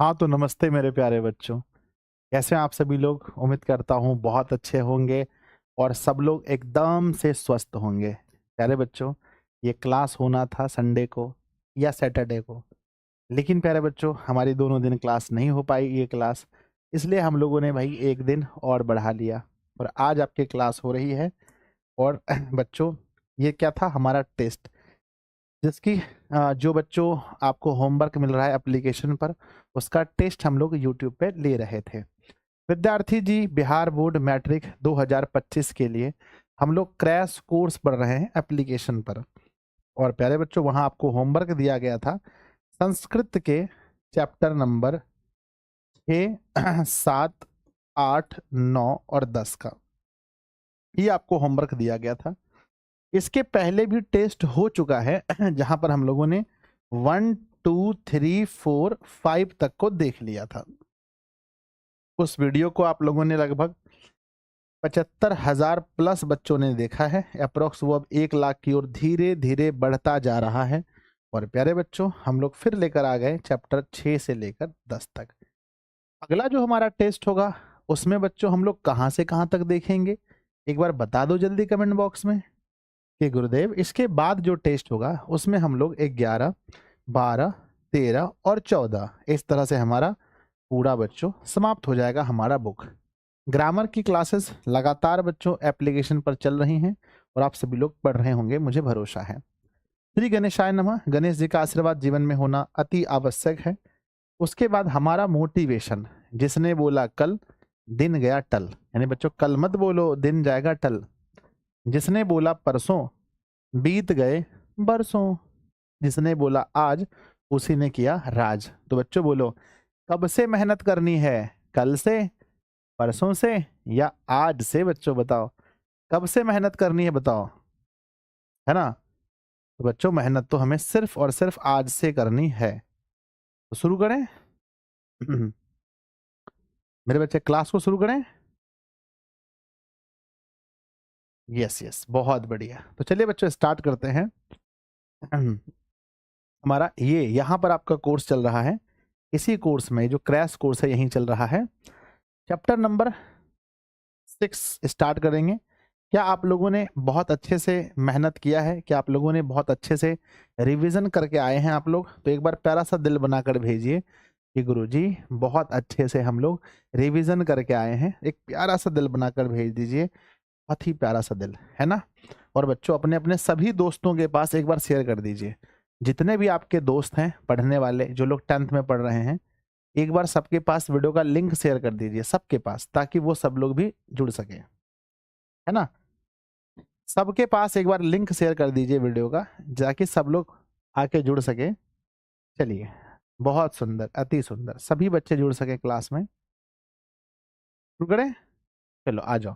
हाँ, तो नमस्ते मेरे प्यारे बच्चों। कैसे हैं आप सभी लोग? उम्मीद करता हूँ बहुत अच्छे होंगे और सब लोग एकदम से स्वस्थ होंगे। प्यारे बच्चों, ये क्लास होना था संडे को या सैटरडे को, लेकिन प्यारे बच्चों हमारी दोनों दिन क्लास नहीं हो पाई ये क्लास, इसलिए हम लोगों ने भाई एक दिन और बढ़ा लिया और आज आपकी क्लास हो रही है। और बच्चों, ये क्या था? हमारा टेस्ट, जिसकी जो बच्चों आपको होमवर्क मिल रहा है एप्लीकेशन पर, उसका टेस्ट हम लोग यूट्यूब पे ले रहे थे। विद्यार्थी जी, बिहार बोर्ड मैट्रिक 2025 के लिए हम लोग क्रैश कोर्स पढ़ रहे हैं एप्लीकेशन पर। और प्यारे बच्चों, वहां आपको होमवर्क दिया गया था संस्कृत के चैप्टर नंबर 6, 7, 8, 9 और 10 का ये आपको होमवर्क दिया गया था। इसके पहले भी टेस्ट हो चुका है जहां पर हम लोगों ने 1, 2, 3, 4, 5 तक को देख लिया था। उस वीडियो को आप लोगों ने लगभग 75,000 प्लस बच्चों ने देखा है। अप्रोक्स वो अब 1 लाख की ओर धीरे धीरे बढ़ता जा रहा है। और प्यारे बच्चों, हम लोग फिर लेकर आ गए चैप्टर 6 से लेकर 10 तक। अगला जो हमारा टेस्ट होगा उसमें बच्चों हम लोग कहां से कहां तक देखेंगे? एक बार बता दो जल्दी कमेंट बॉक्स में कि गुरुदेव, इसके बाद जो टेस्ट होगा उसमें हम लोग 11, 12, 13 और 14 इस तरह से हमारा पूरा बच्चों समाप्त हो जाएगा हमारा बुक। ग्रामर की क्लासेस लगातार बच्चों एप्लीकेशन पर चल रही हैं और आप सभी लोग पढ़ रहे होंगे, मुझे भरोसा है। श्री गणेशाय नमः। गणेश जी का आशीर्वाद जीवन में होना अति आवश्यक है। उसके बाद हमारा मोटिवेशन, जिसने बोला कल दिन गया टल, यानी बच्चों कल मत बोलो दिन जाएगा टल। जिसने बोला परसों बीत गए बरसों। जिसने बोला आज उसी ने किया राज। तो बच्चों बोलो, कब से मेहनत करनी है? कल से, परसों से या आज से? बच्चों बताओ, कब से मेहनत करनी है बताओ, है ना? तो बच्चों मेहनत तो हमें सिर्फ और सिर्फ आज से करनी है। तो शुरू करें मेरे बच्चे, क्लास को शुरू करें। यस यस, बहुत बढ़िया। तो चलिए बच्चों स्टार्ट करते हैं। हमारा ये यहाँ पर आपका कोर्स चल रहा है। इसी कोर्स में जो क्रैश कोर्स है यहीं चल रहा है। चैप्टर नंबर 6 स्टार्ट करेंगे। क्या आप लोगों ने बहुत अच्छे से मेहनत किया है? क्या आप लोगों ने बहुत अच्छे से रिवीजन करके आए हैं आप लोग? तो एक बार प्यारा सा दिल बनाकर भेजिए कि गुरुजी बहुत अच्छे से हम लोग रिवीजन करके आए हैं। एक प्यारा सा दिल बनाकर भेज दीजिए, बहुत ही प्यारा सा दिल, है ना? और बच्चों अपने अपने सभी दोस्तों के पास एक बार शेयर कर दीजिए। जितने भी आपके दोस्त हैं पढ़ने वाले, जो लोग 10th में पढ़ रहे हैं, एक बार सबके पास वीडियो का लिंक शेयर कर दीजिए सबके पास, ताकि वो सब लोग भी जुड़ सके, है ना? सबके पास एक बार लिंक शेयर कर दीजिए वीडियो का, ताकि सब लोग आके जुड़ सके। चलिए, बहुत सुंदर, अति सुंदर, सभी बच्चे जुड़ सके क्लास में। शुरू करें? चलो आ जाओ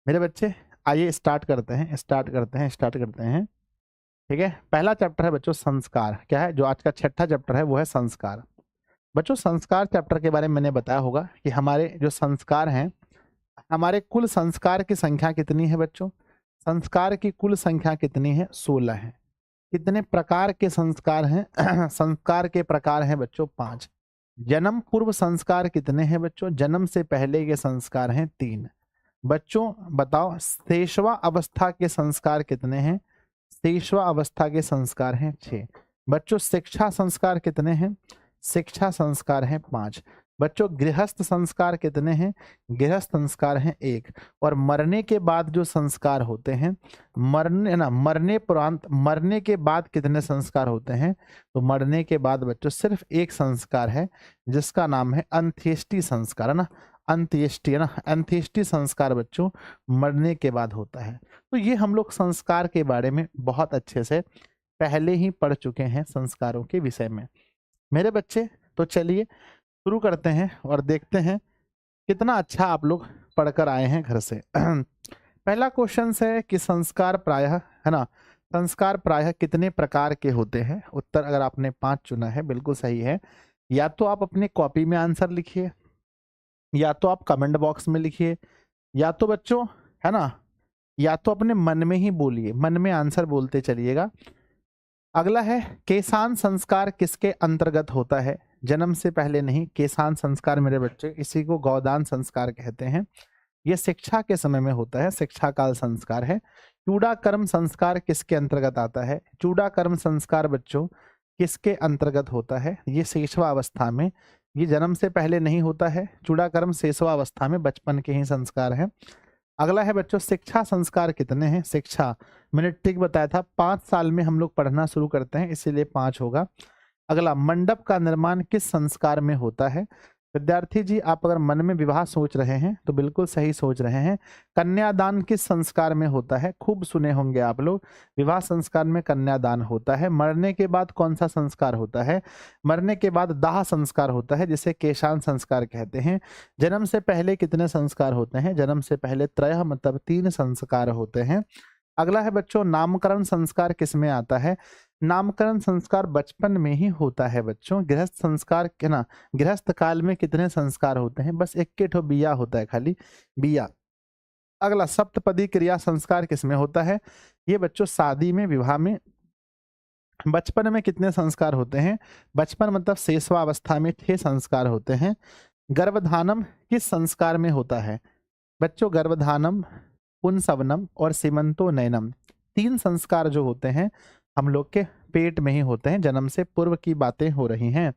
मेरे बच्चे, आइए स्टार्ट करते हैं, स्टार्ट करते हैं, स्टार्ट करते हैं। ठीक है, पहला चैप्टर है बच्चों संस्कार। क्या है? जो आज का छठा चैप्टर है वो है संस्कार। बच्चों संस्कार चैप्टर के बारे में मैंने बताया होगा कि हमारे जो संस्कार हैं, हमारे कुल संस्कार की संख्या कितनी है बच्चों? संस्कार की कुल संख्या कितनी है? 16 है। कितने प्रकार के संस्कार हैं? संस्कार के प्रकार हैं बच्चों 5। जन्म पूर्व संस्कार कितने हैं बच्चों? जन्म से पहले के संस्कार हैं 3। बच्चों बताओ, शेषवा अवस्था के संस्कार कितने हैं? शेषवा अवस्था के संस्कार हैं 6। बच्चों शिक्षा संस्कार कितने हैं? शिक्षा संस्कार हैं 5। बच्चों गृहस्थ संस्कार कितने हैं? गृहस्थ संस्कार हैं 1। और मरने के बाद जो संस्कार होते हैं, मरने के बाद कितने संस्कार होते हैं? तो मरने के बाद बच्चों सिर्फ एक संस्कार है, जिसका नाम है अंत्येष्टि संस्कार, है ना? अंत्येष्टि, है ना? अंत्येष्टि संस्कार बच्चों मरने के बाद होता है। तो ये हम लोग संस्कार के बारे में बहुत अच्छे से पहले ही पढ़ चुके हैं, संस्कारों के विषय में मेरे बच्चे। तो चलिए शुरू करते हैं और देखते हैं कितना अच्छा आप लोग पढ़कर आए हैं घर से। पहला क्वेश्चन है कि संस्कार प्रायः, है ना, संस्कार प्रायः कितने प्रकार के होते हैं? उत्तर अगर आपने 5 चुना है, बिल्कुल सही है। या तो आप अपने कॉपी में आंसर लिखिए, या तो आप कमेंट बॉक्स में लिखिए, या तो बच्चों, है ना, या तो अपने मन में ही बोलिए, मन में आंसर बोलते चलिएगा। अगला है केशान संस्कार किसके अंतर्गत होता है? जन्म से पहले नहीं, केशान संस्कार मेरे बच्चे, इसी को गौदान संस्कार कहते हैं। ये शिक्षा के समय में होता है, शिक्षा काल संस्कार है। चूड़ा कर्म संस्कार किसके अंतर्गत आता है? चूड़ा कर्म संस्कार बच्चों किसके अंतर्गत होता है? ये शेषवावस्था में, ये जन्म से पहले नहीं होता है। चूड़ा कर्म शेषवावस्था में, बचपन के ही संस्कार है। अगला है बच्चों शिक्षा संस्कार कितने हैं? शिक्षा मैंने ट्रिक बताया था, 5 साल में हम लोग पढ़ना शुरू करते हैं, इसीलिए 5 होगा। अगला मंडप का निर्माण किस संस्कार में होता है? विद्यार्थी जी आप अगर मन में विवाह सोच रहे हैं तो बिल्कुल सही सोच रहे हैं। कन्यादान किस संस्कार में होता है? खूब सुने होंगे आप लोग, विवाह संस्कार में कन्यादान होता है। मरने के बाद कौन सा संस्कार होता है? मरने के बाद दाह संस्कार होता है, जिसे केशान संस्कार कहते हैं। जन्म से पहले कितने संस्कार होते हैं? जन्म से पहले त्रय मतलब 3 संस्कार होते हैं। अगला है बच्चों नामकरण संस्कार किस में आता है? नामकरण संस्कार बचपन में ही होता है बच्चों। गृहस्थ संस्कार के ना, गृहस्थ काल में कितने संस्कार होते हैं? बस 1 बिया होता है, खाली बिया। अगला सप्तपदी क्रिया संस्कार किस में होता है? ये बच्चों शादी में, विवाह में। बचपन में कितने संस्कार होते हैं? बचपन मतलब शेषवावस्था में 6 संस्कार होते हैं। गर्भधानम किस संस्कार में होता है? बच्चों गर्भधानम, पुंसवनम और सीमंतो नयनम, 3 संस्कार जो होते हैं हम लोग के पेट में ही होते हैं, जन्म से पूर्व की बातें हो रही हैं।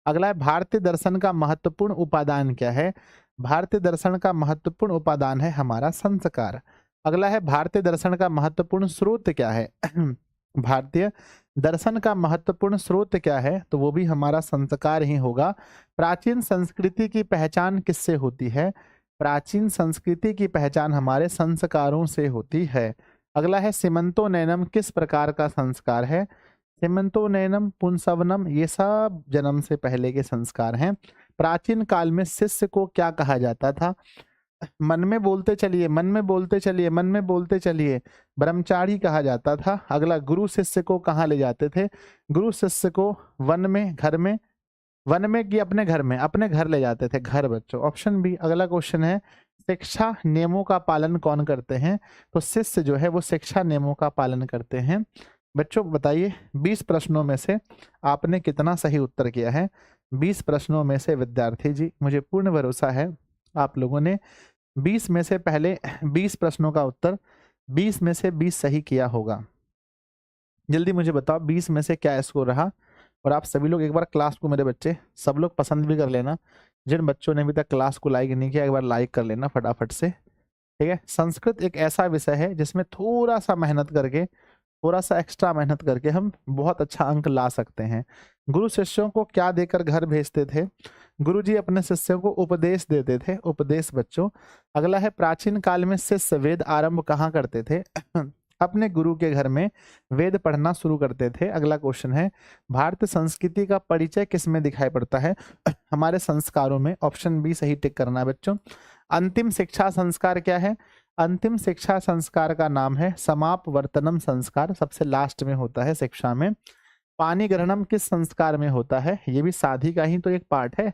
अगला है भारतीय दर्शन का महत्वपूर्ण उपादान क्या है? भारतीय दर्शन का महत्वपूर्ण उपादान है हमारा संस्कार। अगला है भारतीय दर्शन का महत्वपूर्ण स्रोत क्या है? भारतीय दर्शन का महत्वपूर्ण स्रोत क्या है? तो वो भी हमारा संस्कार ही होगा। प्राचीन संस्कृति की पहचान किससे होती है? प्राचीन संस्कृति की पहचान हमारे संस्कारों से होती है। अगला है सीमंतो नयनम किस प्रकार का संस्कार है? सीमंतो नयनम, पुंसवनम, ये सब जन्म से पहले के संस्कार हैं। प्राचीन काल में शिष्य को क्या कहा जाता था? मन में बोलते चलिए, मन में बोलते चलिए, मन में बोलते चलिए, ब्रह्मचारी कहा जाता था। अगला गुरु शिष्य को कहाँ ले जाते थे? गुरु शिष्य को वन में, घर में, वन में कि अपने घर में? अपने घर ले जाते थे, घर बच्चों। Option B. अगला क्वेश्चन है शिक्षा नियमों का पालन कौन करते हैं? तो शिष्य जो है वो शिक्षा नियमों का पालन करते हैं। बच्चों बताइए 20 प्रश्नों में से आपने कितना सही उत्तर किया है? 20 प्रश्नों में से विद्यार्थी जी मुझे पूर्ण भरोसा है आप लोगों ने 20 में से पहले 20 प्रश्नों का उत्तर 20 में से 20 सही किया होगा। जल्दी मुझे बताओ 20 में से क्या स्कोर रहा? और आप सभी लोग एक बार क्लास को, मेरे बच्चे सब लोग पसंद भी कर लेना। जिन बच्चों ने अभी तक क्लास को लाइक नहीं किया एक बार लाइक कर लेना फटाफट से, ठीक है। संस्कृत एक ऐसा विषय है जिसमें थोड़ा सा मेहनत करके, थोड़ा सा एक्स्ट्रा मेहनत करके हम बहुत अच्छा अंक ला सकते हैं। गुरु शिष्यों को क्या देकर घर भेजते थे? गुरुजी अपने शिष्यों को उपदेश देते थे, उपदेश बच्चों। अगला है प्राचीन काल में शिष्य वेद आरंभ कहाँ करते थे? अपने गुरु के घर में वेद पढ़ना शुरू करते थे। अगला क्वेश्चन है भारतीय संस्कृति का परिचय किस में दिखाई पड़ता है? हमारे संस्कारों में। ऑप्शन बी सही टिक करना है बच्चों। अंतिम शिक्षा संस्कार क्या है? अंतिम शिक्षा संस्कार का नाम है समापवर्तनम संस्कार, सबसे लास्ट में होता है शिक्षा में। पानी ग्रहणम किस संस्कार में होता है? ये भी शादी का ही तो एक पार्ट है,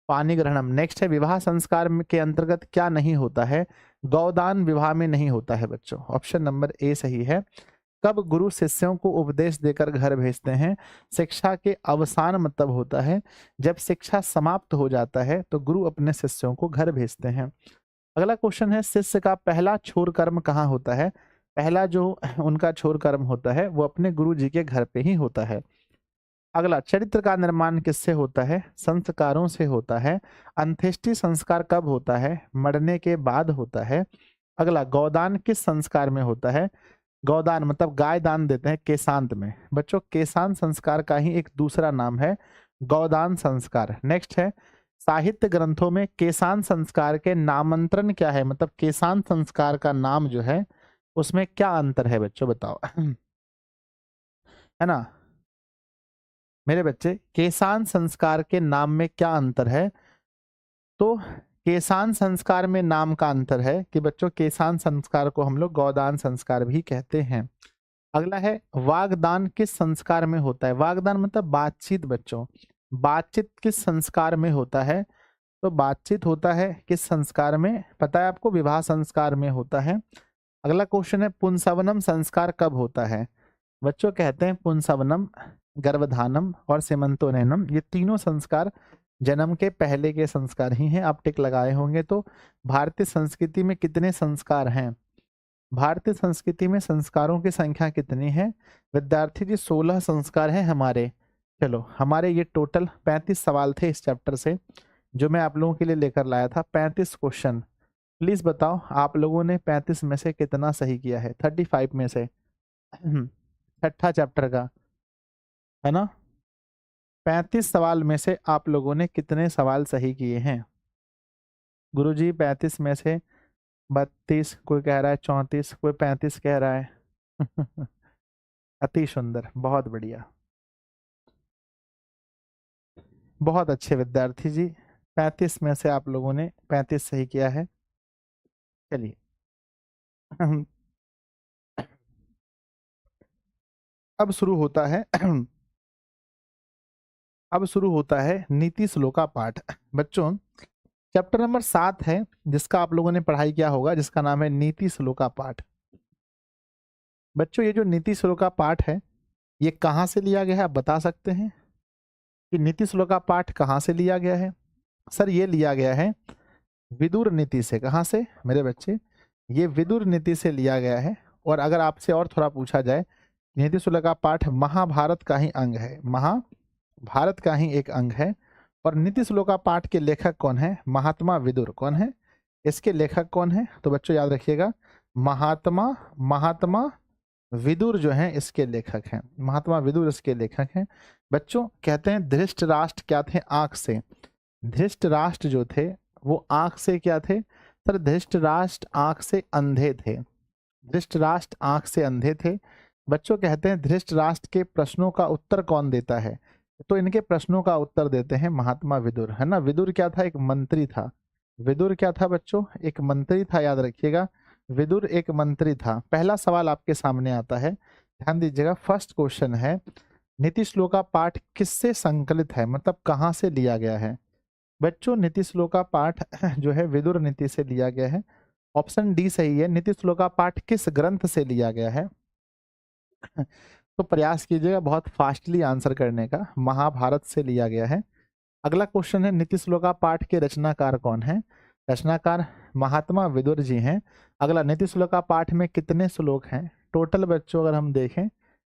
पानी ग्रहणम। नेक्स्ट है विवाह संस्कार के अंतर्गत क्या नहीं होता है? गौदान विवाह में नहीं होता है बच्चों। ऑप्शन नंबर ए सही है। कब गुरु शिष्यों को उपदेश देकर घर भेजते हैं? शिक्षा के अवसान मतलब होता है जब शिक्षा समाप्त हो जाता है तो गुरु अपने शिष्यों को घर भेजते हैं। अगला क्वेश्चन है शिष्य का पहला छोर कर्म कहाँ होता है? पहला जो उनका छोर कर्म होता है वो अपने गुरु जी के घर पे ही होता है। अगला चरित्र का निर्माण किससे होता है? संस्कारों से होता है। अंत्येष्टि संस्कार कब होता है? मरने के बाद होता है। अगला गौदान किस संस्कार में होता है? गौदान मतलब गाय दान देते हैं केशांत में। बच्चों केशांत संस्कार का ही एक दूसरा नाम है गौदान संस्कार। नेक्स्ट है साहित्य ग्रंथों में केशांत संस्कार के नामांतरण क्या है? मतलब केशांत संस्कार का नाम जो है उसमें क्या अंतर है बच्चों बताओ। है ना मेरे बच्चे, केशांत संस्कार के नाम में क्या अंतर है? तो केशांत संस्कार में नाम का अंतर है कि बच्चों केशांत संस्कार को हम लोग गौदान संस्कार भी कहते हैं। अगला है वागदान किस संस्कार में होता है? वागदान मतलब बातचीत बच्चों। बातचीत किस संस्कार में होता है? तो बातचीत होता है किस संस्कार में? पता है आपको, विवाह संस्कार में होता है। अगला क्वेश्चन है पुंसवनम संस्कार कब होता है? बच्चों कहते हैं पुंसवनम गर्भधानम और सीमंतोनयनम, ये तीनों संस्कार जन्म के पहले के संस्कार ही हैं। आप टिक लगाए होंगे। तो भारतीय संस्कृति में कितने संस्कार हैं? भारतीय संस्कृति में संस्कारों की संख्या कितनी है? विद्यार्थी जी 16 संस्कार हैं हमारे। चलो, हमारे ये टोटल 35 सवाल थे इस चैप्टर से, जो मैं आप लोगों के लिए लेकर लाया था। 35 क्वेश्चन। प्लीज बताओ आप लोगों ने 35 में से कितना सही किया है? 35 में से छठा चैप्टर का है ना। 35 सवाल में से आप लोगों ने कितने सवाल सही किए हैं? गुरुजी 35 में से 32, कोई कह रहा है 34, कोई 35 कह रहा है। अति सुंदर, बहुत बढ़िया, बहुत अच्छे विद्यार्थी जी। 35 में से आप लोगों ने 35 सही किया है। चलिए अब शुरू होता है अब शुरू होता है नीति श्लोका पाठ। बच्चों, चैप्टर नंबर 7 है जिसका आप लोगों ने पढ़ाई किया होगा, जिसका नाम है नीति श्लोका पाठ। बच्चों, ये जो नीति श्लोका पाठ है, ये कहाँ से लिया गया है? आप बता सकते हैं कि नीति श्लोका पाठ कहाँ से लिया गया है? सर, ये लिया गया है विदुर नीति से। कहाँ से मेरे बच्चे? ये विदुर नीति से लिया गया है। और अगर आपसे और थोड़ा पूछा जाए, नीति श्लोका पाठ महाभारत का ही अंग है, महाभारत का ही एक अंग है। और नीति श्लोका पाठ के लेखक कौन है? महात्मा विदुर। कौन है इसके लेखक? कौन है? तो बच्चों याद रखिएगा, महात्मा विदुर जो हैं इसके लेखक हैं। महात्मा विदुर इसके लेखक हैं। बच्चों, कहते हैं धृष्ट राष्ट्र क्या थे? आंख से। धृष्ट राष्ट्र जो थे वो आंख से क्या थे? सर, धृष्ट राष्ट्र आंख से अंधे थे। धृष्ट राष्ट्र आंख से अंधे थे। बच्चों, कहते हैं धृष्ट राष्ट्र के प्रश्नों का उत्तर कौन देता है? तो इनके प्रश्नों का उत्तर देते हैं महात्मा विदुर, है ना। विदुर क्या था? एक मंत्री था। विदुर क्या था बच्चों? एक मंत्री था, याद रखिएगा, विदुर एक मंत्री था। पहला सवाल आपके सामने आता है, ध्यान दीजिएगा। फर्स्ट क्वेश्चन है, नीति श्लोका पाठ किससे संकलित है? मतलब कहाँ से लिया गया है? बच्चों, नीति श्लोका पाठ जो है विदुर नीति से लिया गया है। ऑप्शन डी सही है। नीति श्लोका पाठ किस ग्रंथ से लिया गया है? तो प्रयास कीजिएगा बहुत फास्टली आंसर करने का। महाभारत से लिया गया है। अगला क्वेश्चन है, नीति श्लोका पाठ के रचनाकार कौन है? रचनाकार महात्मा विदुर जी हैं। अगला, नीति श्लोका पाठ में कितने श्लोक हैं? टोटल बच्चों अगर हम देखें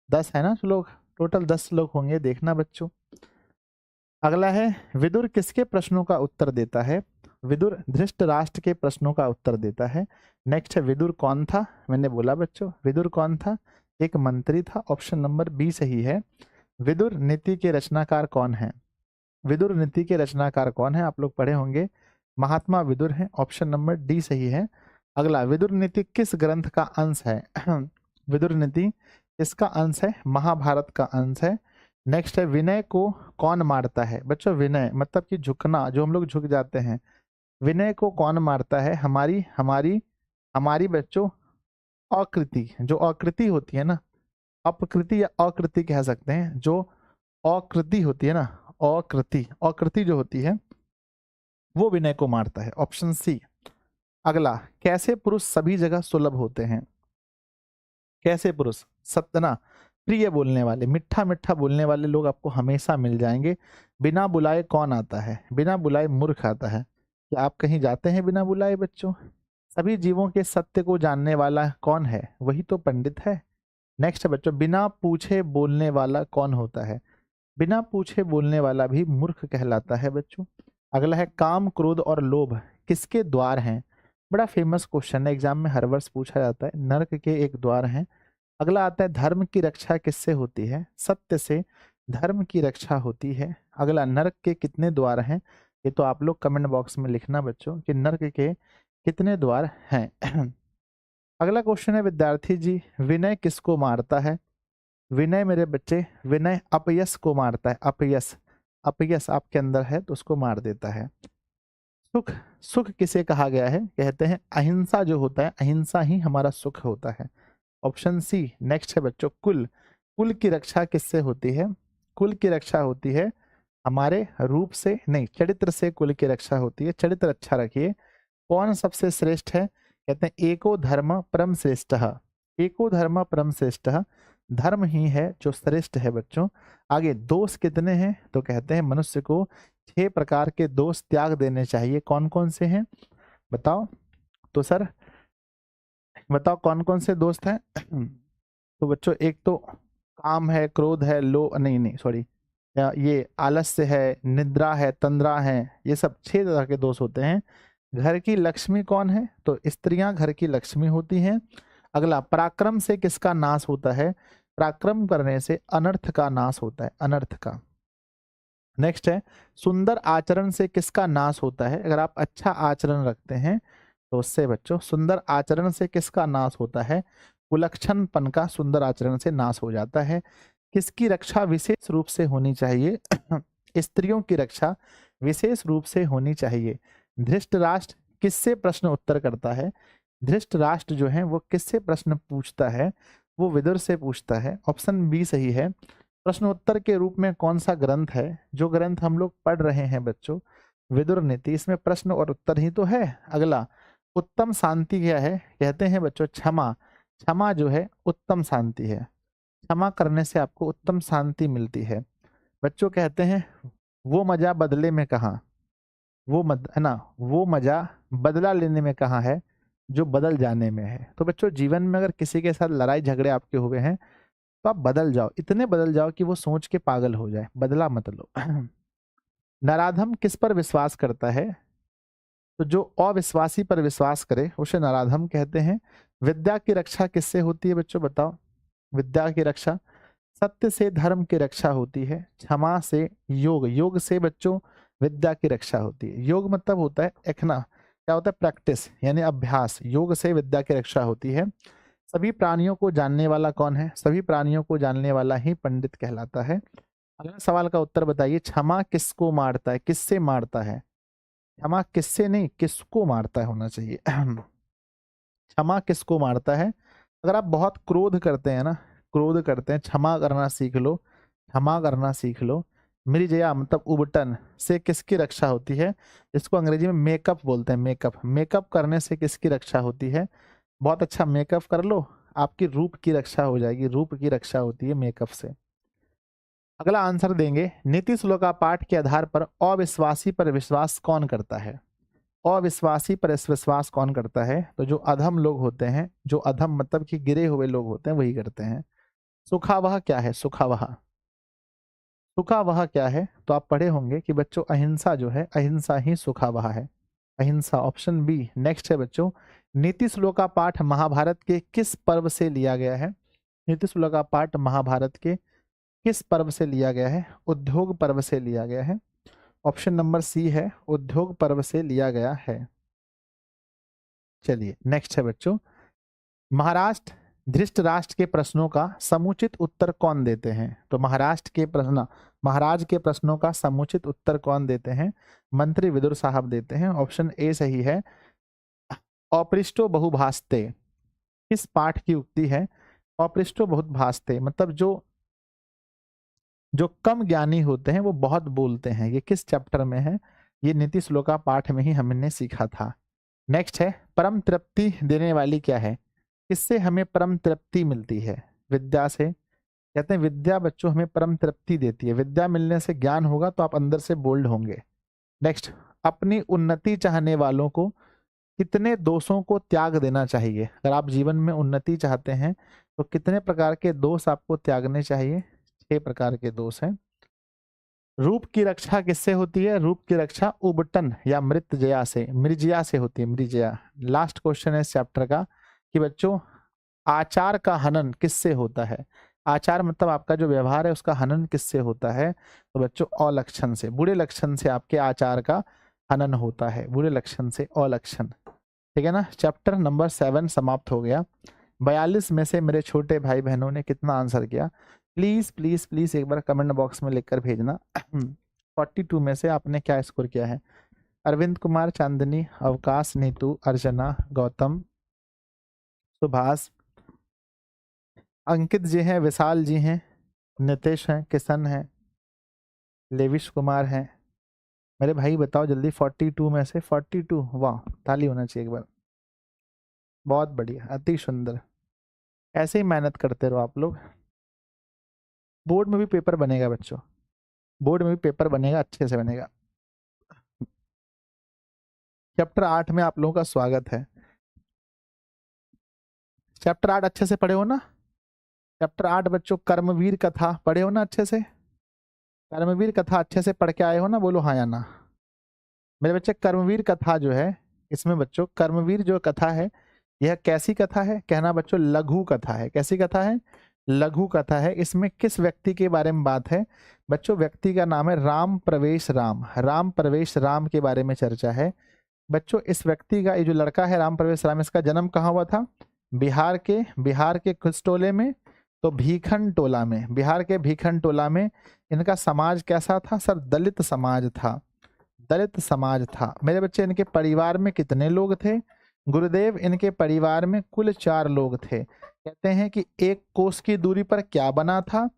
10 है ना श्लोक, टोटल 10 श्लोक होंगे, देखना बच्चों। अगला है, विदुर किसके प्रश्नों का उत्तर देता है? विदुर धृष्ट राष्ट्र के प्रश्नों का उत्तर देता है। नेक्स्ट है, विदुर कौन था? मैंने बोला बच्चों, विदुर कौन था? एक मंत्री था। ऑप्शन नंबर बी सही है। विदुर नीति के रचनाकार कौन है? विदुर नीति के रचनाकार कौन है? आप लोग पढ़े होंगे, महात्मा विदुर हैं। ऑप्शन नंबर डी सही है। अगला, विदुर नीति किस ग्रंथ का अंश है? विदुर नीति इसका अंश है, महाभारत का अंश है। नेक्स्ट है, विनय को कौन मारता है? बच्चों, विनय मतलब कि झुकना, जो हम लोग झुक जाते हैं, विनय को कौन मारता है? हमारी हमारी हमारी बच्चों आकृति, जो आकृति होती है ना, अपकृति या आकृति कह सकते हैं, जो आकृति होती है ना, आकृति जो होती है वो विनय को मारता है। Option C. अगला, कैसे पुरुष सभी जगह सुलभ होते हैं? कैसे पुरुष? सतना, प्रिय बोलने वाले, मीठा मीठा बोलने वाले लोग आपको हमेशा मिल जाएंगे। बिना बुलाए कौन आता है? बिना बुलाए मूर्ख आता है। क्या आप कहीं जाते हैं बिना बुलाए बच्चों? सभी जीवों के सत्य को जानने वाला कौन है? वही तो पंडित है। नेक्स्ट है बच्चों, बिना पूछे बोलने वाला कौन होता है? बिना पूछे बोलने वाला भी मूर्ख कहलाता है बच्चों। अगला है, काम क्रोध और लोभ किसके द्वार हैं? बड़ा फेमस क्वेश्चन है, एग्जाम में हर वर्ष पूछा जाता है। नर्क के एक द्वार हैं। अगला आता है, धर्म की रक्षा किससे होती है? सत्य से धर्म की रक्षा होती है। अगला, नर्क के कितने द्वार हैं? ये तो आप लोग कमेंट बॉक्स में लिखना बच्चों कि नर्क के कितने द्वार हैं। अगला क्वेश्चन है, विद्यार्थी जी, विनय किसको मारता है? विनय मेरे बच्चे, विनय अपयश को मारता है। अपयश, अपयश आपके अंदर है तो उसको मार देता है। सुख, सुख किसे कहा गया है? कहते हैं अहिंसा जो होता है, अहिंसा ही हमारा सुख होता है। ऑप्शन सी। नेक्स्ट है बच्चों, कुल, कुल की रक्षा किससे होती है? कुल की रक्षा होती है हमारे रूप से नहीं, चरित्र से कुल की रक्षा होती है। चरित्र अच्छा रखिए। कौन सबसे श्रेष्ठ है? कहते हैं एको धर्म परम श्रेष्ठ, एको धर्म परम श्रेष्ठ। धर्म ही है जो श्रेष्ठ है बच्चों। आगे दोष कितने हैं, तो कहते हैं मनुष्य को 6 प्रकार के दोष त्याग देने चाहिए। कौन कौन से हैं बताओ, तो सर बताओ कौन कौन से दोस्त हैं। तो बच्चों एक तो काम है, क्रोध है, लो नहीं नहीं सॉरी, ये आलस्य है, निद्रा है, तंद्रा है, ये सब 6 तरह के दोष होते हैं। घर की लक्ष्मी कौन है, तो स्त्रियां घर की लक्ष्मी होती हैं। अगला, पराक्रम से किसका नाश होता है, पराक्रम करने से अनर्थ का नाश होता है, अनर्थ का। नेक्स्ट है, सुंदर आचरण से किसका नाश होता है, अगर आप अच्छा आचरण रखते हैं तो उससे बच्चों सुंदर आचरण से किसका नाश होता है, कुलक्षणपन का सुंदर आचरण से नाश हो जाता है। किसकी रक्षा विशेष रूप से होनी चाहिए, स्त्रियों की रक्षा विशेष रूप से होनी चाहिए। धृष्टराष्ट्र किससे प्रश्न उत्तर करता है, धृष्टराष्ट्र जो है वो किससे प्रश्न पूछता है, वो विदुर से पूछता है। ऑप्शन बी सही है। प्रश्नोत्तर के रूप में कौन सा ग्रंथ है, जो ग्रंथ हम लोग पढ़ रहे हैं बच्चों, विदुर नीति, इसमें प्रश्न और उत्तर ही तो है। अगला, उत्तम शांति क्या है, कहते हैं बच्चों क्षमा, क्षमा जो है उत्तम शांति है, क्षमा करने से आपको उत्तम शांति मिलती है। बच्चों कहते हैं वो मजा बदले में कहाँ, वो है ना, वो मजा बदला लेने में कहाँ है, जो बदल जाने में है। तो बच्चों जीवन में अगर किसी के साथ लड़ाई झगड़े आपके हुए हैं तो आप बदल जाओ, इतने बदल जाओ कि वो सोच के पागल हो जाए, बदला मत लो। नराधम किस पर विश्वास करता है, तो जो अविश्वासी पर विश्वास करे उसे नराधम कहते हैं। विद्या की रक्षा किससे होती है बच्चों बताओ, विद्या की रक्षा सत्य से धर्म की रक्षा होती है, क्षमा से योग, योग से बच्चों विद्या की रक्षा होती है। योग मतलब होता है एकना, क्या होता है प्रैक्टिस यानी अभ्यास, योग से विद्या की रक्षा होती है। सभी प्राणियों को जानने वाला कौन है, सभी प्राणियों को जानने वाला ही पंडित कहलाता है। अगला सवाल का उत्तर बताइए, क्षमा किसको मारता है, किससे मारता है, क्षमा किससे नहीं किसको मारता है होना चाहिए। क्षमा किसको मारता है, अगर आप बहुत क्रोध करते हैं ना, क्रोध करते हैं, क्षमा करना सीख लो, क्षमा करना सीख लो। मृजया मतलब उबटन से किसकी रक्षा होती है, इसको अंग्रेजी में मेकअप बोलते हैं, मेकअप, मेकअप करने से किसकी रक्षा होती है, बहुत अच्छा मेकअप कर लो, आपकी रूप की रक्षा हो जाएगी, रूप की रक्षा होती है मेकअप से। अगला आंसर देंगे, नीति श्लोका पाठ के आधार पर अविश्वासी पर विश्वास कौन करता है, अविश्वासी पर विश्वास कौन करता है, तो जो अधम लोग होते हैं, जो अधम मतलब कि गिरे हुए लोग होते हैं वही करते हैं। सुखावह क्या है, सुखावह, सुखावह क्या है, तो आप पढ़े होंगे कि बच्चों अहिंसा जो है, अहिंसा ही सुखावह है, अहिंसा, ऑप्शन बी। नेक्स्ट है बच्चों, नीति श्लोका पाठ महाभारत के किस पर्व से लिया गया है, नीति श्लोका पाठ महाभारत के किस पर्व से लिया गया है, उद्योग पर्व से लिया गया है। ऑप्शन नंबर सी है, उद्योग पर्व से लिया गया है। चलिए नेक्स्ट है बच्चों, महाराष्ट्र धृतराष्ट्र के प्रश्नों का समुचित उत्तर कौन देते हैं, तो महाराष्ट्र के प्रश्न, महाराज के प्रश्नों का समुचित उत्तर कौन देते हैं, मंत्री विदुर साहब देते हैं। ऑप्शन ए सही है। अपृष्टो बहुभास्ते किस पाठ की उक्ति है, अपृष्टो बहुत भास्ते मतलब जो जो कम ज्ञानी होते हैं वो बहुत बोलते हैं, ये किस चैप्टर में है, ये नीति श्लोका पाठ में ही हमने सीखा था। नेक्स्ट है, परम तृप्ति देने वाली क्या है, किससे हमें परम तृप्ति मिलती है, विद्या से, कहते हैं विद्या बच्चों हमें परम तृप्ति देती है, विद्या मिलने से ज्ञान होगा तो आप अंदर से बोल्ड होंगे। नेक्स्ट, अपनी उन्नति चाहने वालों को कितने दोषों को त्याग देना चाहिए, अगर आप जीवन में उन्नति चाहते हैं तो कितने प्रकार के दोष आपको त्यागने चाहिए, 6 प्रकार के दोष हैं। रूप की रक्षा किससे होती है, रूप की रक्षा उबटन या मृतजया से, मृजया से होती है, मृजया। लास्ट क्वेश्चन है इस चैप्टर का कि बच्चों आचार का हनन किससे होता है, आचार मतलब आपका जो व्यवहार है उसका हनन किससे होता है, तो बच्चों अलक्षण से, बुरे लक्षण से आपके आचार का हनन होता है, बुरे लक्षण से, अलक्षण। ठीक है ना, चैप्टर नंबर 7 समाप्त हो गया। 42 में से मेरे छोटे भाई बहनों ने कितना आंसर किया, प्लीज प्लीज प्लीज एक बार कमेंट बॉक्स में लिखकर भेजना। 42 में से आपने क्या स्कोर किया है, अरविंद कुमार, चांदनी, अवकाश, नीतू, अर्चना, गौतम, सुभाष, अंकित जी हैं, विशाल जी हैं, नितेश हैं, किशन हैं, लेविश कुमार हैं। मेरे भाई बताओ जल्दी, 42 में से 42, वाह ताली होना चाहिए एक बार, बहुत बढ़िया, अति सुंदर, ऐसे ही मेहनत करते रहो आप लोग। बोर्ड में भी पेपर बनेगा बच्चों, बोर्ड में भी पेपर बनेगा, अच्छे से बनेगा। चैप्टर 8 में आप लोगों का स्वागत है। चैप्टर 8 अच्छे से पढ़े हो ना? चैप्टर 8 बच्चों कर्मवीर कथा पढ़े हो ना अच्छे से? कर्मवीर कथा अच्छे से पढ़ के आए हो ना? बोलो हाँ या ना। मेरे बच्चे कर्मवीर कथा जो है, इसमें बच्चों कर्मवीर जो कथा है, यह कैसी कथा है? कहना बच्चों लघु कथा है। कैसी कथा है? लघु कथा है। इसमें किस व्यक्ति के बारे में बात है? बच्चों व्यक्ति का नाम है राम प्रवेश राम। राम प्रवेश राम के बारे में चर्चा है। बच्चों इस व्यक्ति का, ये जो लड़का है राम प्रवेश राम, इसका जन्म कहाँ हुआ था? बिहार के किस टोले में? तो भीखन टोला में। बिहार के भीखन टोला में। इनका समाज कैसा था सर? दलित समाज था, दलित समाज था। मेरे बच्चे इनके परिवार में कितने लोग थे? गुरुदेव इनके परिवार में कुल 4 लोग थे। कहते हैं कि 1 कोस की दूरी पर क्या बना था?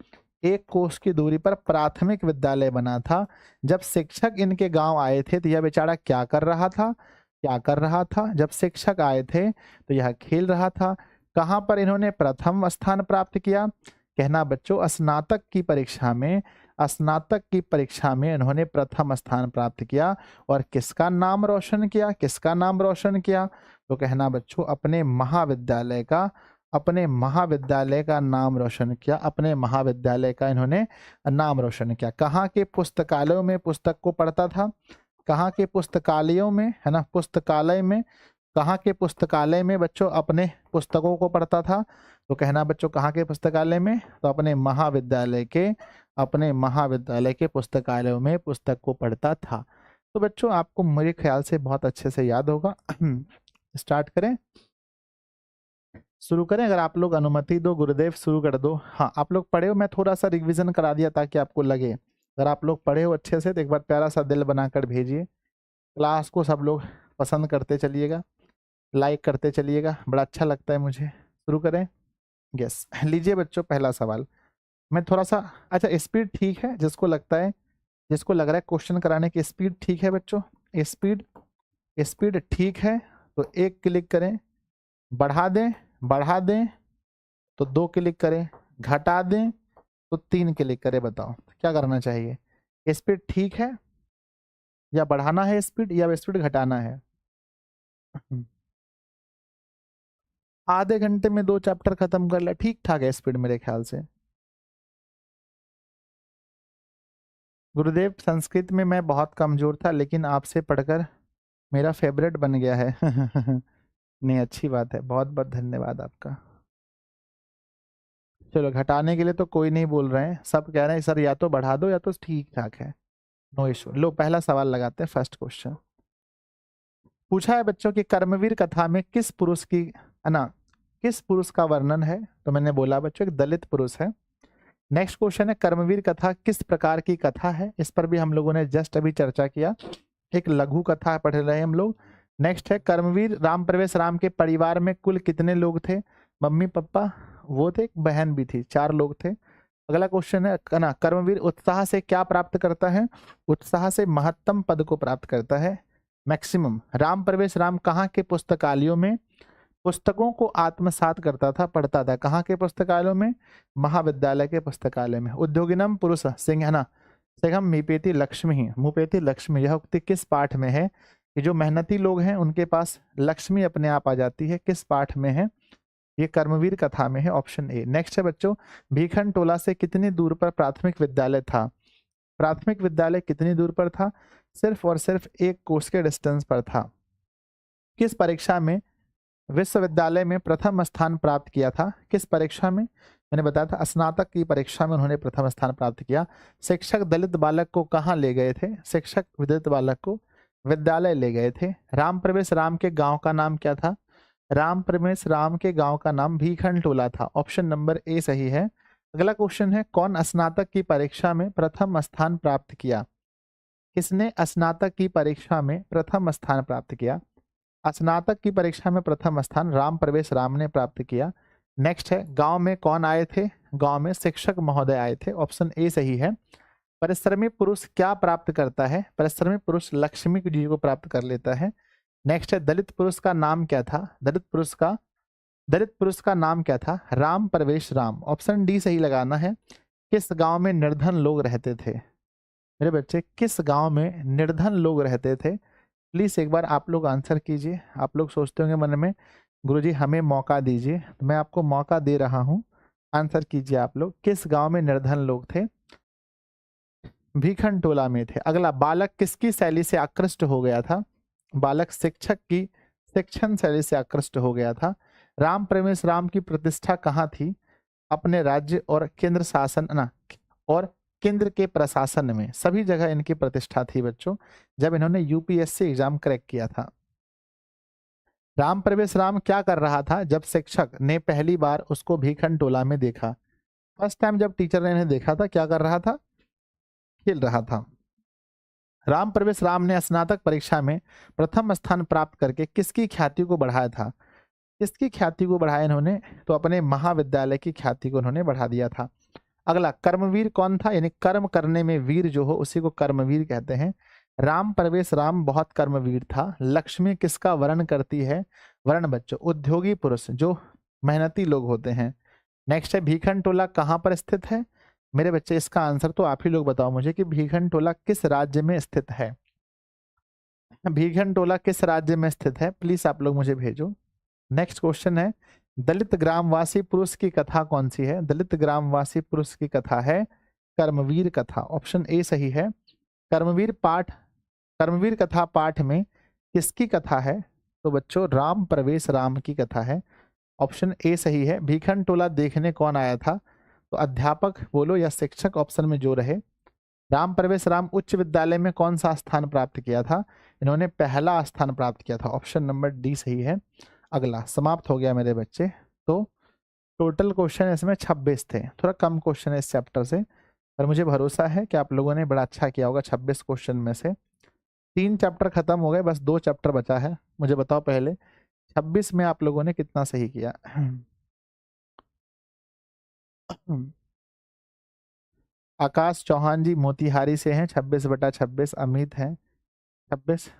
1 कोस की दूरी पर प्राथमिक विद्यालय बना था। जब शिक्षक इनके गांव आए थे तो यह बेचारा क्या कर रहा था? क्या कर रहा था? जब शिक्षक आए थे तो यह खेल रहा था। कहां पर इन्होंने प्रथम स्थान प्राप्त किया? कहना बच्चों स्नातक की परीक्षा में, स्नातक की परीक्षा में इन्होंने प्रथम स्थान प्राप्त किया। और किसका नाम रोशन किया? किसका नाम रोशन किया? तो कहना बच्चों अपने महाविद्यालय का, अपने महाविद्यालय का नाम रोशन किया। अपने महाविद्यालय का इन्होंने नाम रोशन किया। कहाँ के पुस्तकालयों में पुस्तक को पढ़ता था? कहाँ के पुस्तकालयों में, है ना, पुस्तकालय में। कहाँ के पुस्तकालय में बच्चों अपने पुस्तकों को पढ़ता था? तो कहना बच्चों कहाँ के पुस्तकालय में? तो अपने महाविद्यालय के, अपने महाविद्यालय के पुस्तकालयों में पुस्तक को पढ़ता था। तो बच्चों आपको मेरे ख्याल से बहुत अच्छे से याद होगा। स्टार्ट करें, शुरू करें? अगर आप लोग अनुमति दो गुरुदेव शुरू कर दो। हाँ आप लोग पढ़े हो, मैं थोड़ा सा रिवीजन करा दिया ताकि आपको लगे। अगर आप लोग पढ़े हो अच्छे से तो एक बार प्यारा सा दिल बनाकर भेजिए। क्लास को सब लोग पसंद करते चलिएगा, लाइक करते चलिएगा, बड़ा अच्छा लगता है मुझे। शुरू करें? यस लीजिए बच्चों पहला सवाल। मैं थोड़ा सा, अच्छा स्पीड ठीक है? जिसको लगता है, जिसको लग रहा है क्वेश्चन कराने की स्पीड ठीक है बच्चों, स्पीड, स्पीड ठीक है तो 1 क्लिक करें। बढ़ा दें, बढ़ा दें तो 2 क्लिक करें। घटा दें तो 3 क्लिक करें। बताओ क्या करना चाहिए? स्पीड ठीक है या बढ़ाना है स्पीड, या स्पीड घटाना है? आधे घंटे में 2 चैप्टर खत्म कर लिया, ठीक ठाक है स्पीड मेरे ख्याल से। गुरुदेव संस्कृत में मैं बहुत कमजोर था लेकिन आपसे पढ़कर मेरा फेवरेट बन गया है। नहीं अच्छी बात है, बहुत बहुत धन्यवाद आपका। चलो घटाने के लिए तो कोई नहीं बोल रहे हैं, सब कह रहे हैं सर या तो बढ़ा दो या तो ठीक ठाक है, नो इशू। लो पहला सवाल लगाते हैं, फर्स्ट क्वेश्चन पूछा है बच्चों की कर्मवीर कथा में किस पुरुष की, है ना, किस पुरुष का वर्णन है? तो मैंने बोला बच्चों एक दलित पुरुष है। नेक्स्ट क्वेश्चन है कर्मवीर कथा किस प्रकार की कथा है? इस पर भी हम लोगों ने जस्ट अभी चर्चा किया, एक लघु कथा पढ़ रहे हैं हम लोग। नेक्स्ट है कर्मवीर राम प्रवेश राम के परिवार में कुल कितने लोग थे? मम्मी पापा वो थे, एक बहन भी थी, 4 लोग थे। अगला क्वेश्चन है ना, कर्मवीर उत्साह से क्या प्राप्त करता है? उत्साह से महत्तम पद को प्राप्त करता है, मैक्सिमम। राम प्रवेश राम कहाँ के पुस्तकालयों में पुस्तकों को आत्मसात करता था, पढ़ता था? कहाँ के पुस्तकालयों में? महाविद्यालय के पुस्तकालय में। उद्योगिनम पुरुष सिंह, है ना, सिंहम मीपेति लक्ष्मी, मुपेति लक्ष्मी, यह उक्ति किस पाठ में है? कि जो मेहनती लोग हैं उनके पास लक्ष्मी अपने आप आ जाती है। किस पाठ में है? ये कर्मवीर कथा में है, ऑप्शन ए। नेक्स्ट है बच्चों भीखन टोला से कितनी दूर पर प्राथमिक विद्यालय था? प्राथमिक विद्यालय कितनी दूर पर था? सिर्फ और सिर्फ 1 कोस के डिस्टेंस पर था। किस परीक्षा में विश्वविद्यालय में प्रथम स्थान प्राप्त किया था? किस परीक्षा में? मैंने बताया था स्नातक की परीक्षा में उन्होंने प्रथम स्थान प्राप्त किया। शिक्षक दलित बालक को कहाँ ले गए थे? शिक्षक दलित बालक को विद्यालय ले गए थे। राम प्रवेश राम के गांव का नाम क्या था? राम प्रवेश राम के गांव का नाम भीखन टोला था, ऑप्शन नंबर ए सही है। अगला क्वेश्चन है कौन स्नातक की परीक्षा में प्रथम स्थान प्राप्त किया? किसने स्नातक की परीक्षा में प्रथम स्थान प्राप्त किया? स्नातक की परीक्षा में प्रथम स्थान राम प्रवेश राम ने प्राप्त किया। नेक्स्ट है गांव में कौन आए थे? गांव में शिक्षक महोदय आए थे, ऑप्शन ए सही है। परिश्रमी पुरुष क्या प्राप्त करता है? परिश्रमी पुरुष लक्ष्मी जी को प्राप्त कर लेता है। नेक्स्ट है दलित पुरुष का नाम क्या था? दलित पुरुष का नाम क्या था? राम प्रवेश राम, ऑप्शन डी सही लगाना है। किस गांव में निर्धन लोग रहते थे? मेरे बच्चे, किस गांव में निर्धन लोग रहते थे? प्लीज एक बार आप लोग आंसर कीजिए। आप लोग सोचते होंगे मन में, गुरुजी हमें मौका दीजिए, तो मैं आपको मौका दे रहा हूं। आंसर कीजिए आप लोग, किस गांव में निर्धन लोग थे? भीखन टोला में थे। अगला, बालक किसकी शैली से आकृष्ट हो गया था? बालक शिक्षक की शिक्षण शैली से आकृष्ट हो गया था। राम परमेश राम की प्रतिष्ठा कहाँ थी? अपने राज्य और केंद्र शासन ना और केंद्र के प्रशासन में, सभी जगह इनकी प्रतिष्ठा थी बच्चों, जब इन्होंने यूपीएससी एग्जाम क्रैक किया था। राम प्रवेश राम क्या कर रहा था जब शिक्षक ने पहली बार उसको भीखन टोला में देखा? फर्स्ट टाइम जब टीचर ने इन्हें देखा था, क्या कर रहा था? खेल रहा था। राम प्रवेश राम ने स्नातक परीक्षा में प्रथम स्थान प्राप्त करके किसकी ख्याति को बढ़ाया था? किसकी ख्याति को बढ़ाया इन्होंने? तो अपने महाविद्यालय की ख्याति को इन्होंने बढ़ा दिया था। अगला, कर्मवीर कौन था? यानी कर्म करने में वीर जो हो उसी को कर्मवीर कहते हैं। राम प्रवेश राम बहुत कर्मवीर था। लक्ष्मी किसका वर्ण करती है? वर्ण बच्चों, उद्योगी पुरुष, जो मेहनती लोग होते हैं। नेक्स्ट है, भीखन टोला कहाँ पर स्थित है? मेरे बच्चे, इसका आंसर तो आप ही लोग बताओ मुझे कि भीखन टोला किस राज्य में स्थित है? भीखन टोला किस राज्य में स्थित है? प्लीज आप लोग मुझे भेजो। नेक्स्ट क्वेश्चन है, दलित ग्रामवासी पुरुष की कथा कौन सी है? दलित ग्रामवासी पुरुष की कथा है कर्मवीर कथा। ऑप्शन ए सही है। कर्मवीर कथा पाठ में किसकी कथा है? तो बच्चों, राम प्रवेश राम की कथा है। ऑप्शन ए सही है। भीखन टोला देखने कौन आया था? तो अध्यापक बोलो या शिक्षक, ऑप्शन में जो रहे। राम प्रवेश राम उच्च विद्यालय में कौन सा स्थान प्राप्त किया था? इन्होंने पहला स्थान प्राप्त किया था। ऑप्शन नंबर डी सही है। अगला, समाप्त हो गया मेरे बच्चे। तो टोटल क्वेश्चन इसमें 26 थे, थोड़ा कम क्वेश्चन है इस चैप्टर से, पर मुझे भरोसा है कि आप लोगों ने बड़ा अच्छा किया होगा। 26 क्वेश्चन में से 3 चैप्टर खत्म हो गए, बस 2 चैप्टर बचा है। मुझे बताओ पहले, 26 में आप लोगों ने कितना सही किया? आकाश चौहान जी मोतिहारी से हैं, 26/26। अमित हैं 26,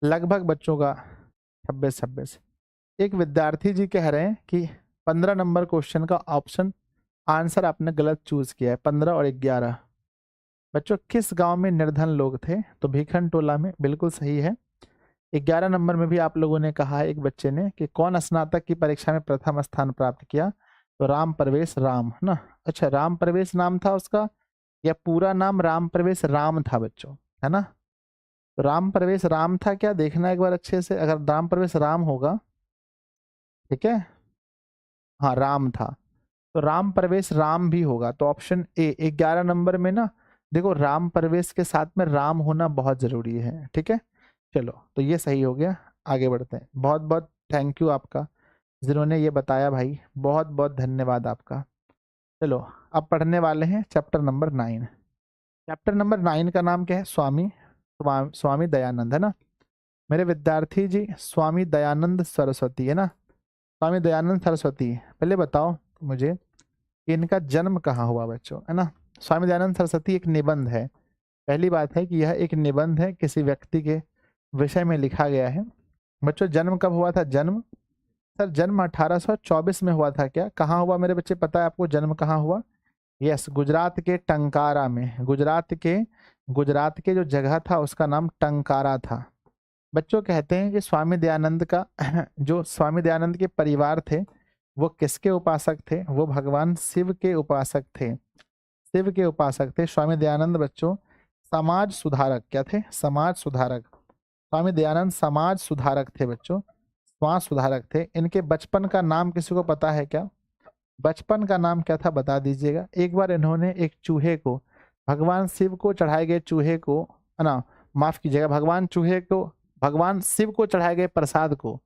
लगभग बच्चों का 26। एक विद्यार्थी जी कह रहे हैं कि 15 नंबर क्वेश्चन का ऑप्शन आंसर आपने गलत चूज किया है। 15 और 11 बच्चों, किस गांव में निर्धन लोग थे? तो भीखन टोला में, बिल्कुल सही है। 11 नंबर में भी आप लोगों ने कहा है एक बच्चे ने कि कौन स्नातक की परीक्षा में प्रथम स्थान प्राप्त किया? तो राम प्रवेश राम, है ना। अच्छा, राम प्रवेश नाम था उसका या पूरा नाम राम प्रवेश राम था बच्चों, है ना? तो राम प्रवेश राम था क्या, देखना एक बार अच्छे से। अगर राम प्रवेश राम होगा, ठीक है, हाँ राम था, तो राम प्रवेश राम भी होगा। तो ऑप्शन ए 11 नंबर में ना, देखो राम प्रवेश के साथ में राम होना बहुत जरूरी है, ठीक है। चलो, तो ये सही हो गया। आगे बढ़ते हैं। बहुत बहुत थैंक यू आपका, जिन्होंने ये बताया भाई, बहुत बहुत धन्यवाद आपका। चलो, अब पढ़ने वाले हैं चैप्टर नंबर 9। चैप्टर नंबर 9 का नाम क्या है? स्वामी दयानंद, है ना मेरे विद्यार्थी जी? स्वामी दयानंद सरस्वती, है ना। स्वामी दयानंद सरस्वती, पहले बताओ मुझे कि इनका जन्म कहाँ हुआ बच्चों, है ना। स्वामी दयानंद सरस्वती एक निबंध है। पहली बात है कि यह एक निबंध है, किसी व्यक्ति के विषय में लिखा गया है। बच्चों, जन्म कब हुआ था? जन्म, सर जन्म 1824 में हुआ था क्या? कहाँ हुआ मेरे बच्चे, पता है आपको जन्म कहाँ हुआ? यस, गुजरात के टंकारा में। गुजरात के जो जगह था उसका नाम टंकारा था। बच्चों, कहते हैं कि स्वामी दयानंद का जो स्वामी दयानंद के परिवार थे वो किसके उपासक थे? वो भगवान शिव के उपासक थे। शिव के उपासक थे स्वामी दयानंद बच्चों। समाज सुधारक क्या थे? समाज सुधारक। स्वामी दयानंद समाज सुधारक थे बच्चों, समाज सुधारक थे। इनके बचपन का नाम किसी को पता है क्या? बचपन का नाम क्या था, बता दीजिएगा। एक बार इन्होंने एक चूहे को, भगवान शिव को चढ़ाए गए चूहे को, है ना, माफ कीजिएगा, भगवान शिव को चढ़ाए गए प्रसाद को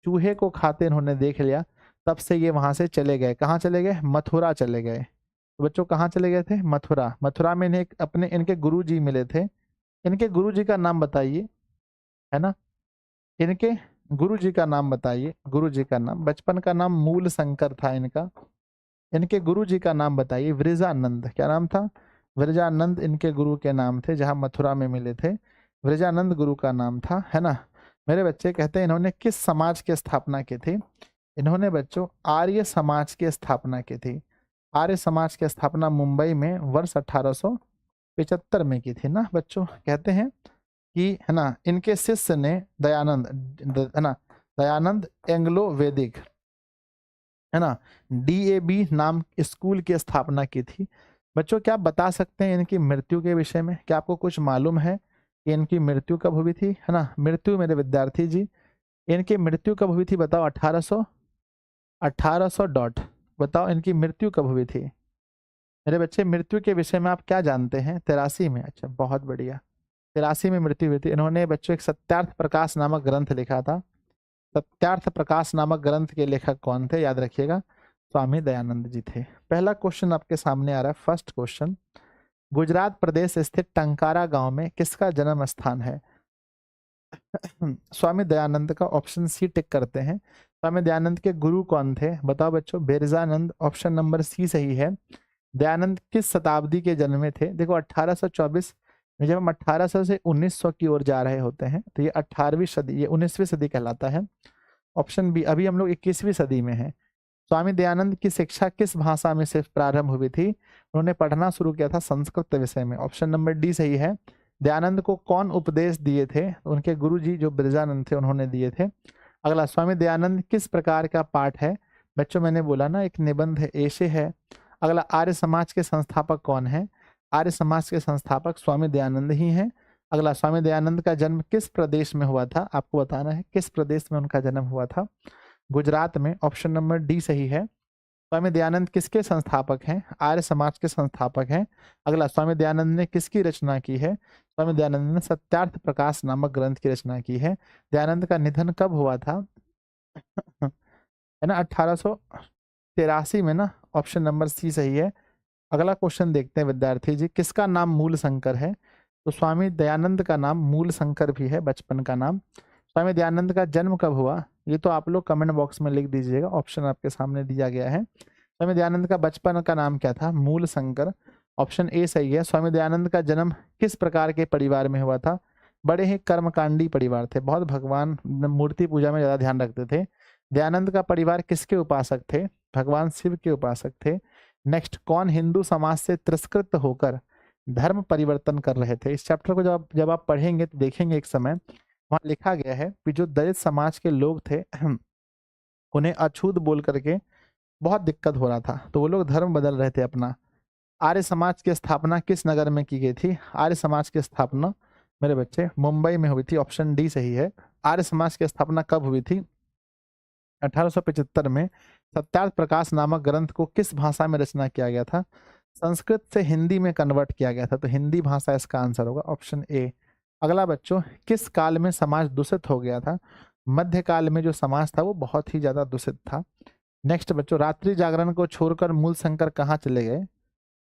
चूहे को खाते इन्होंने देख लिया। तब से ये वहां से चले गए। कहाँ चले गए? मथुरा चले गए। तो बच्चों, कहाँ चले गए थे? मथुरा। मथुरा में इन्हें इनके गुरु जी मिले थे। इनके गुरु जी का नाम बताइए, है ना। इनके गुरु जी का नाम बताइए। गुरु जी का नाम, बचपन का नाम मूल शंकर था इनका। इनके गुरु जी का नाम बताइए। वृजानंद, क्या नाम था? वृजानंद इनके गुरु के नाम थे, जहां मथुरा में मिले थे। वृजानंद गुरु का नाम था, है ना। मेरे बच्चे कहते हैं इन्होंने किस समाज की स्थापना की थी? इन्होंने बच्चों आर्य समाज की स्थापना की थी। आर्य समाज की स्थापना मुंबई में वर्ष 1875 में की थी ना बच्चों। कहते हैं कि है ना इनके शिष्य ने दयानंद है ना दयानंद एंग्लो वैदिक है ना डीएबी नाम स्कूल की स्थापना की थी। बच्चों क्या आप बता सकते हैं इनकी मृत्यु के विषय में? क्या आपको कुछ मालूम है कि इनकी मृत्यु कब हुई थी? है ना मृत्यु मेरे विद्यार्थी जी, इनकी मृत्यु कब हुई थी बताओ? 1800 डॉट बताओ इनकी मृत्यु कब हुई थी मेरे बच्चे? मृत्यु के विषय में आप क्या जानते हैं? 83 में। अच्छा बहुत बढ़िया, 83 में मृत्यु हुई थी। इन्होंने बच्चों एक सत्यार्थ प्रकाश नामक ग्रंथ लिखा था। सत्यार्थ प्रकाश नामक ग्रंथ के लेखक कौन थे? याद रखिएगा, स्वामी दयानंद जी थे। पहला क्वेश्चन आपके सामने आ रहा है, फर्स्ट क्वेश्चन, गुजरात प्रदेश स्थित टंकारा गांव में किसका जन्म स्थान है? स्वामी दयानंद का ऑप्शन सी टिक करते हैं। स्वामी दयानंद के गुरु कौन थे बताओ बच्चों? बिरजानंद, ऑप्शन नंबर सी सही है। दयानंद किस शताब्दी के जन्मे थे? देखो 1824 में, जब हम 1800 से 1900 की ओर जा रहे होते हैं तो ये 18वीं सदी, ये 19वीं सदी कहलाता है। ऑप्शन बी, अभी हम लोग 21वीं सदी में हैं। स्वामी दयानंद की शिक्षा किस भाषा में से प्रारंभ हुई थी? उन्होंने पढ़ना शुरू किया था संस्कृत विषय में। ऑप्शन नंबर डी सही है। दयानंद को कौन उपदेश दिए थे? उनके गुरुजी जो बिरजानंद थे उन्होंने दिए थे। अगला, स्वामी दयानंद किस प्रकार का पाठ है? बच्चों मैंने बोला ना एक निबंध है, एशे है। अगला, आर्य समाज के संस्थापक कौन है? आर्य समाज के संस्थापक स्वामी दयानंद ही हैं। अगला, स्वामी दयानंद का जन्म किस प्रदेश में हुआ था? आपको बताना है किस प्रदेश में उनका जन्म हुआ था। गुजरात में, ऑप्शन नंबर डी सही है। स्वामी दयानंद किसके संस्थापक हैं? आर्य समाज के संस्थापक हैं। अगला, स्वामी दयानंद ने किसकी रचना की है? स्वामी दयानंद ने सत्यार्थ प्रकाश नामक ग्रंथ की रचना की है। दयानंद का निधन कब हुआ था? है ना 1883 में ना, ऑप्शन नंबर सी सही है। अगला क्वेश्चन देखते हैं विद्यार्थी जी, किसका नाम मूल शंकर है? तो स्वामी दयानंद का नाम मूल शंकर भी है, बचपन का नाम। स्वामी दयानंद का जन्म कब हुआ? ये तो आप लोग कमेंट बॉक्स में लिख दीजिएगा, ऑप्शन आपके सामने दिया गया है। स्वामी दयानंद का बचपन का नाम क्या था? मूल शंकर, ऑप्शन ए सही है। स्वामी दयानंद का जन्म किस प्रकार के परिवार में हुआ था? बड़े ही कर्मकांडी परिवार थे, बहुत भगवान मूर्ति पूजा में ज्यादा ध्यान रखते थे। दयानंद का परिवार किसके उपासक थे? भगवान शिव के उपासक थे। नेक्स्ट, कौन हिंदू समाज से तिरस्कृत होकर धर्म परिवर्तन कर रहे थे? इस चैप्टर को जब आप पढ़ेंगे तो देखेंगे एक समय वहां लिखा गया है कि जो दलित समाज के लोग थे उन्हें अछूत बोल करके बहुत दिक्कत हो रहा था, तो वो लोग धर्म बदल रहे थे अपना। आर्य समाज की स्थापना किस नगर में की गई थी? आर्य समाज की स्थापना मेरे बच्चे मुंबई में हुई थी, ऑप्शन डी सही है। आर्य समाज की स्थापना कब हुई थी? 1875 में। सत्यार्थ प्रकाश नामक ग्रंथ को किस भाषा में रचना किया गया था? संस्कृत से हिंदी में कन्वर्ट किया गया था, तो हिंदी भाषा इसका आंसर होगा, ऑप्शन ए। अगला बच्चों, किस काल में समाज दूषित हो गया था? मध्यकाल में जो समाज था वो बहुत ही ज्यादा दूषित था। नेक्स्ट बच्चों, रात्रि जागरण को छोड़कर मूल शंकर कहाँ चले गए?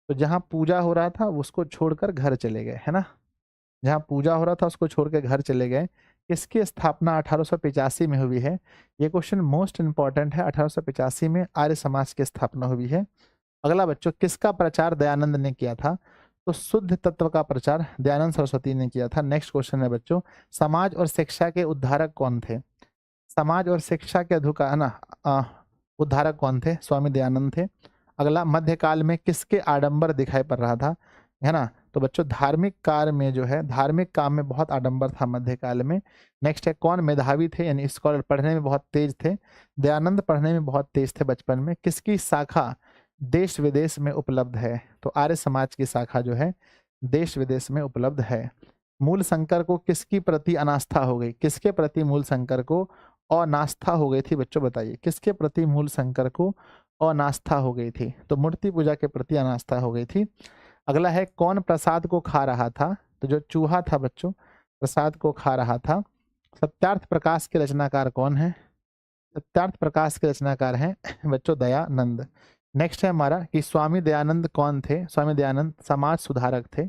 तो जहाँ पूजा हो रहा था उसको छोड़कर घर चले गए, है ना। जहाँ पूजा हो रहा था उसको छोड़ के घर चले गए। इसकी स्थापना 1885 में हुई है। ये क्वेश्चन मोस्ट इंपॉर्टेंट है। 1885 में आर्य समाज की स्थापना हुई है। अगला बच्चों, किसका प्रचार दयानंद ने किया था? तो शुद्ध तत्व का प्रचार दयानंद सरस्वती ने किया था। नेक्स्ट क्वेश्चन है बच्चों, समाज और शिक्षा के उद्धारक कौन थे? समाज और शिक्षा के है ना उद्धारक कौन थे? स्वामी दयानंद थे। अगला, मध्यकाल में किसके आडंबर दिखाई पड़ रहा था? है ना, तो बच्चों धार्मिक कार्य में जो है, धार्मिक काम में बहुत आडंबर था मध्यकाल में। नेक्स्ट है, कौन मेधावी थे यानी स्कॉलर, पढ़ने में बहुत तेज थे? दयानंद पढ़ने में बहुत तेज थे बचपन में। किसकी शाखा देश विदेश में उपलब्ध है? तो आर्य समाज की शाखा जो है देश विदेश में उपलब्ध है। मूल शंकर को किसकी प्रति अनास्था हो गई? किसके प्रति मूल शंकर को अनास्था हो गई थी बच्चों? बताइए किसके प्रति मूल शंकर को अनास्था हो गई थी? तो मूर्ति पूजा के प्रति अनास्था हो गई थी। अगला है, कौन प्रसाद को खा रहा था? तो जो चूहा था बच्चों प्रसाद को खा रहा था। सत्यार्थ प्रकाश के रचनाकार कौन है? सत्यार्थ प्रकाश के रचनाकार हैं बच्चों दयानंद। नेक्स्ट है हमारा कि स्वामी दयानंद कौन थे? स्वामी दयानंद समाज सुधारक थे,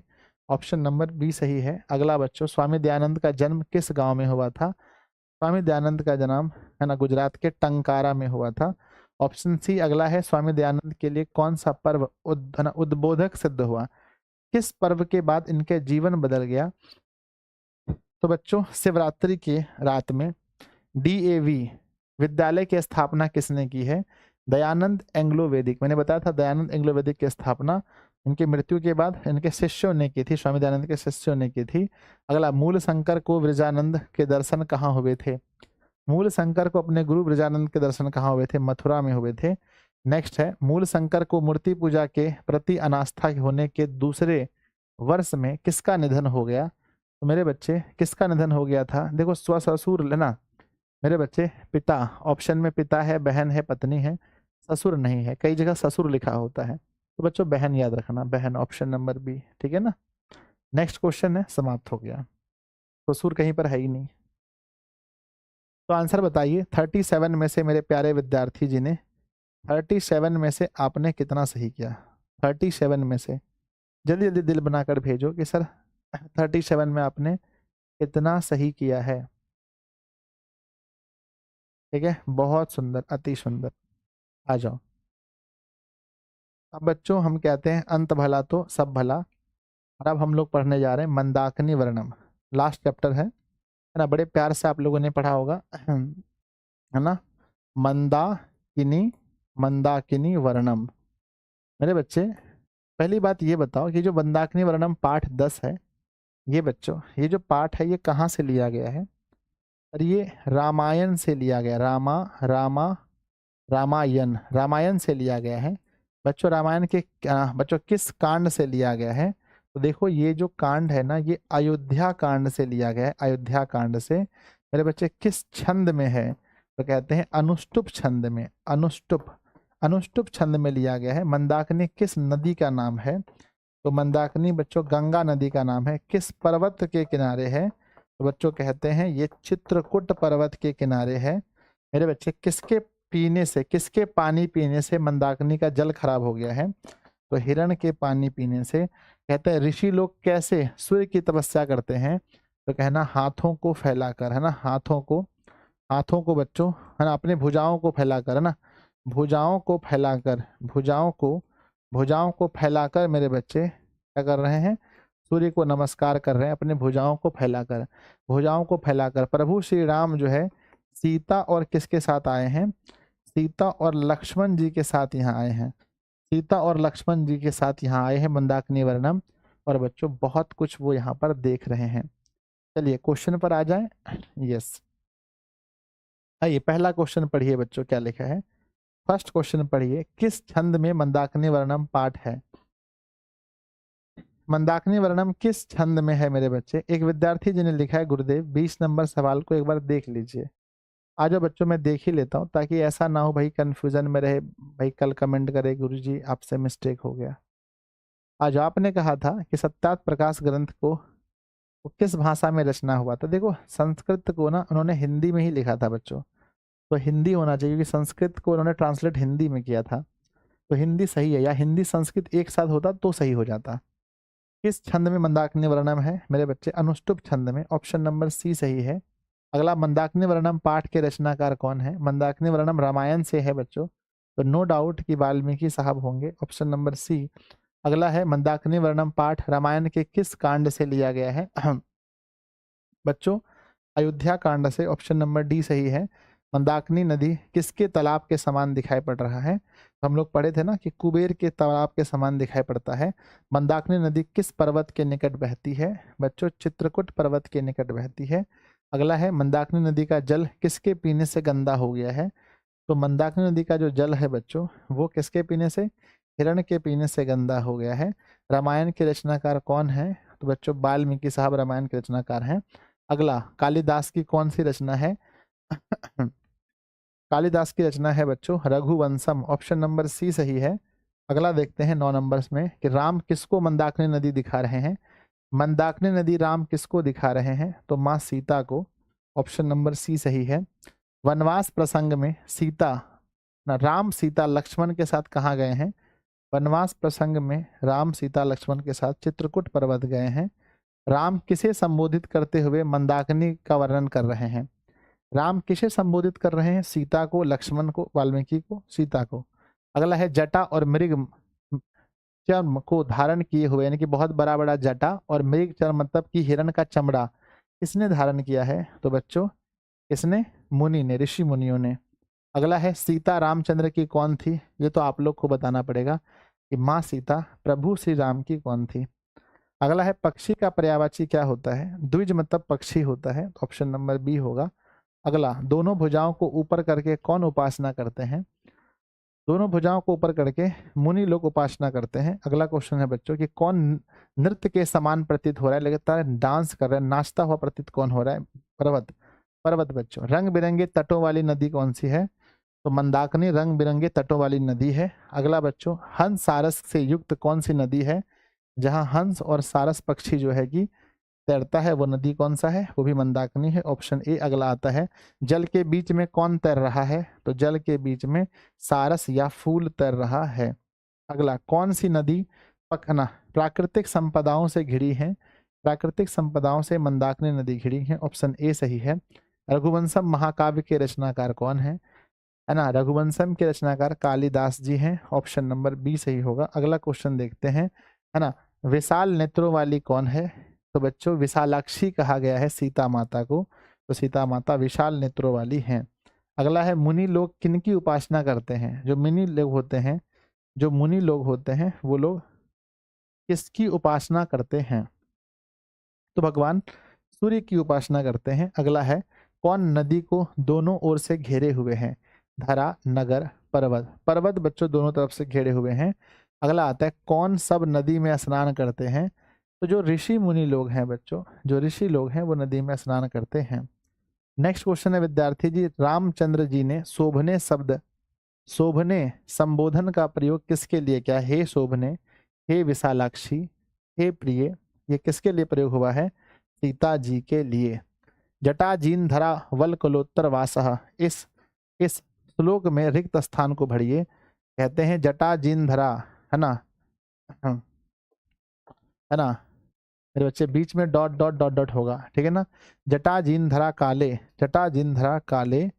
ऑप्शन नंबर बी सही है। अगला बच्चों, स्वामी दयानंद का जन्म किस गांव में हुआ था? स्वामी दयानंद का जन्म है ना गुजरात के टंकारा में हुआ था, ऑप्शन सी। अगला है, स्वामी दयानंद के लिए कौन सा पर्व उद्बोधक सिद्ध हुआ? किस पर्व के बाद इनके जीवन बदल गया? तो बच्चों शिवरात्रि के रात में डीएवी विद्यालय की स्थापना किसने की है? दयानंद एंग्लो वैदिक। मैंने बताया था दयानंद एंग्लो वैदिक की स्थापना इनकी मृत्यु के बाद इनके शिष्यों ने की थी, स्वामी दयानंद के शिष्यों ने की थी। अगला, मूल शंकर को ब्रजानंद के दर्शन कहाँ हुए थे? मूल शंकर को अपने गुरु ब्रजानंद के दर्शन कहाँ हुए थे? मथुरा में हुए थे। नेक्स्ट है, मूल शंकर को मूर्ति पूजा के प्रति अनास्था होने के दूसरे वर्ष में किसका निधन हो गया? तो मेरे बच्चे किसका निधन हो गया था? देखो स्वससुर लेना मेरे बच्चे, पिता। ऑप्शन में पिता है, बहन है, पत्नी है, ससुर नहीं है। कई जगह ससुर लिखा होता है, तो बच्चों बहन याद रखना, बहन, ऑप्शन नंबर बी, ठीक है ना। नेक्स्ट क्वेश्चन है, समाप्त हो गया, ससुर कहीं पर है ही नहीं। तो आंसर बताइए 37 में से मेरे प्यारे विद्यार्थी जी ने 37 में से आपने कितना सही किया? 37 में से जल्दी जल्दी दिल बनाकर भेजो कि सर 37 में आपने कितना सही किया है। ठीक है, बहुत सुंदर, अति सुंदर। आ जाओ। अब बच्चों हम कहते हैं अंत भला तो सब भला, और अब हम लोग पढ़ने जा रहे हैं मंदाकिनी वर्णम। लास्ट चैप्टर है ना, बड़े प्यार से आप लोगों ने पढ़ा होगा है ना। मंदाकिनी, मंदाकिनी वर्णम। मेरे बच्चे पहली बात ये बताओ कि जो मंदाकिनी वर्णम पाठ 10 है, ये बच्चों ये जो पाठ है ये कहाँ से लिया गया है? और ये रामायण से लिया गया, रामायण, रामायण से लिया गया है। बच्चों रामायण के बच्चों किस कांड से लिया गया है? तो देखो ये जो कांड है ना, ये अयोध्या कांड से लिया गया है, अयोध्या कांड से। मेरे बच्चे किस छंद में है? तो कहते हैं अनुष्टुप छंद में, अनुष्टुप, अनुष्टुप छंद में लिया गया है। मंदाकिनी किस नदी का नाम है? तो मंदाकिनी बच्चों गंगा नदी का नाम है। किस पर्वत के किनारे है? तो बच्चों कहते हैं ये चित्रकूट पर्वत के किनारे है। मेरे बच्चे किसके पीने से, किसके पानी पीने से मंदाकिनी का जल खराब हो गया है? तो हिरण के पानी पीने से। कहते हैं ऋषि लोग कैसे सूर्य की तपस्या करते हैं? तो कहना हाथों को फैलाकर, है ना, हाथों को, हाथों को बच्चों, है ना, अपने भुजाओं को फैलाकर, है ना, भुजाओं को फैलाकर, भुजाओं को फैलाकर मेरे बच्चे क्या कर रहे हैं? सूर्य को नमस्कार कर रहे हैं, अपने भुजाओं को फैलाकर, भुजाओं को फैलाकर। प्रभु श्री राम जो है सीता और किसके साथ आए हैं? सीता और लक्ष्मण जी के साथ यहाँ आए हैं, सीता और लक्ष्मण जी के साथ यहाँ आए हैं मंदाकिनी वर्णम। और बच्चों बहुत कुछ वो यहाँ पर देख रहे हैं। चलिए क्वेश्चन पर आ जाएं। यस, आइए पहला क्वेश्चन पढ़िए बच्चों, क्या लिखा है? फर्स्ट क्वेश्चन पढ़िए, किस छंद में मंदाकिनी वर्णम पाठ है? मंदाकिनी वर्णम किस छंद में है मेरे बच्चे? एक विद्यार्थी जी ने लिखा है गुरुदेव 20 नंबर सवाल को एक बार देख लीजिए। आ जाओ बच्चों, मैं देख ही लेता हूँ ताकि ऐसा ना हो भाई कंफ्यूजन में रहे, भाई कल कमेंट करे गुरुजी आपसे मिस्टेक हो गया। आज आपने कहा था कि सत्यार्थ प्रकाश ग्रंथ को वो किस भाषा में रचना हुआ था? देखो संस्कृत को ना उन्होंने हिंदी में ही लिखा था बच्चों, तो हिंदी होना चाहिए क्योंकि संस्कृत को उन्होंने ट्रांसलेट हिंदी में किया था, तो हिंदी सही है, या हिंदी संस्कृत एक साथ होता तो सही हो जाता। किस छंद में मंदाकिनी वर्णम है मेरे बच्चे? अनुष्टुप छंद में, ऑप्शन नंबर सी सही है। अगला, मंदाकिनी वर्णम पाठ के रचनाकार कौन है? मंदाकिनी वर्णम रामायण से है बच्चों, तो नो डाउट कि वाल्मीकि साहब होंगे, ऑप्शन नंबर सी। अगला है मंदाकिनी वर्णम पाठ रामायण के किस कांड से लिया गया है? बच्चों अयोध्या कांड से, ऑप्शन नंबर डी सही है। मंदाकिनी नदी किसके तालाब के समान दिखाई पड़ रहा है? तो हम लोग पढ़े थे ना कि कुबेर के तालाब के समान दिखाई पड़ता है। मंदाकिनी नदी किस पर्वत के निकट बहती है? बच्चों चित्रकूट पर्वत के निकट बहती है। अगला है मंदाकिनी नदी का जल किसके पीने से गंदा हो गया है? तो मंदाकिनी नदी का जो जल है बच्चों वो किसके पीने से? हिरण के पीने से गंदा हो गया है। रामायण के रचनाकार कौन है? तो बच्चों वाल्मीकि साहब रामायण के रचनाकार हैं। अगला, कालिदास की कौन सी रचना है? कालिदास की रचना है बच्चों रघुवंशम, ऑप्शन नंबर सी सही है। अगला देखते हैं 9 नंबर्स में कि राम किसको मंदाकिनी नदी दिखा रहे हैं? मंदाकिनी नदी राम किसको दिखा रहे हैं? तो माँ सीता को, ऑप्शन नंबर सी सही है। वनवास प्रसंग में सीता ना राम सीता लक्ष्मण के साथ कहाँ गए हैं? वनवास प्रसंग में राम सीता लक्ष्मण के साथ चित्रकूट पर्वत गए हैं। राम किसे संबोधित करते हुए मंदाकिनी का वर्णन कर रहे हैं? राम किसे संबोधित कर रहे हैं? सीता को, लक्ष्मण को, वाल्मीकि को, सीता को। अगला है जटा और मृग चर्म को धारण किए हुए, यानी कि बहुत बड़ा बड़ा जटा और मृग चर्म मतलब कि हिरण का चमड़ा किसने धारण किया है? तो बच्चों किसने? मुनि ने, ऋषि मुनियों ने। अगला है सीता रामचंद्र की कौन थी, ये तो आप लोग को बताना पड़ेगा कि माँ सीता प्रभु श्री राम की कौन थी। अगला है पक्षी का पर्यायवाची क्या होता है, द्विज मतलब पक्षी होता है, तो ऑप्शन नंबर बी होगा। अगला, दोनों भुजाओं को ऊपर करके कौन उपासना करते हैं, दोनों भुजाओं को ऊपर करके मुनि लोग उपासना करते हैं। अगला क्वेश्चन है बच्चों कि कौन नृत्य के समान प्रतीत हो रहा है, लगातार डांस कर रहा है, नाचता हुआ प्रतीत कौन हो रहा है, पर्वत। पर्वत बच्चों। रंग बिरंगे तटों वाली नदी कौन सी है, तो मंदाकिनी रंग बिरंगे तटों वाली नदी है। अगला बच्चों, हंस सारस से युक्त कौन सी नदी है, जहां हंस और सारस पक्षी जो है कि तैरता है, वो नदी कौन सा है, वो भी मंदाकिनी है, ऑप्शन ए। अगला आता है, जल के बीच में कौन तैर रहा है, तो जल के बीच में सारस या फूल तैर रहा है। अगला, कौन सी नदी पकना प्राकृतिक संपदाओं से घिरी है, प्राकृतिक संपदाओं से मंदाकिनी नदी घिरी है, ऑप्शन ए सही है। रघुवंशम महाकाव्य के रचनाकार कौन है ना, रघुवंशम के रचनाकार कालिदास जी हैं, ऑप्शन नंबर बी सही होगा। अगला क्वेश्चन देखते हैं, है ना, विशाल नेत्रों वाली कौन है, तो बच्चों विशालाक्षी कहा गया है सीता माता को, तो सीता माता विशाल नेत्रों वाली हैं। अगला है, मुनि लोग किनकी उपासना करते हैं, जो मुनि लोग होते हैं, जो मुनि लोग होते हैं वो लोग किसकी उपासना करते हैं, तो भगवान सूर्य की उपासना करते हैं। अगला है, कौन नदी को दोनों ओर से घेरे हुए हैं, धरा नगर पर्वत। पर्वत बच्चों दोनों तरफ से घेरे हुए हैं। अगला आता है, कौन सब नदी में स्नान करते हैं, तो जो ऋषि मुनि लोग हैं बच्चों, जो ऋषि लोग हैं वो नदी में स्नान करते हैं। नेक्स्ट क्वेश्चन है विद्यार्थी जी, रामचंद्र जी ने शोभने शब्द, शोभने संबोधन का प्रयोग किसके लिए किया, हे शोभने, हे विशालाक्षी, हे प्रिय, ये किसके लिए प्रयोग हुआ है, सीता जी के लिए। जटाजीन धरा वल कलोत्तर वासः, इस श्लोक में रिक्त स्थान को भरिए, कहते हैं जटाजीन धरा, है ना, है ना मेरे बच्चे, बीच में डॉट डॉट डॉट डॉट होगा, ठीक है ना। जटाजीन धरा काले, जटाजीन धरा काले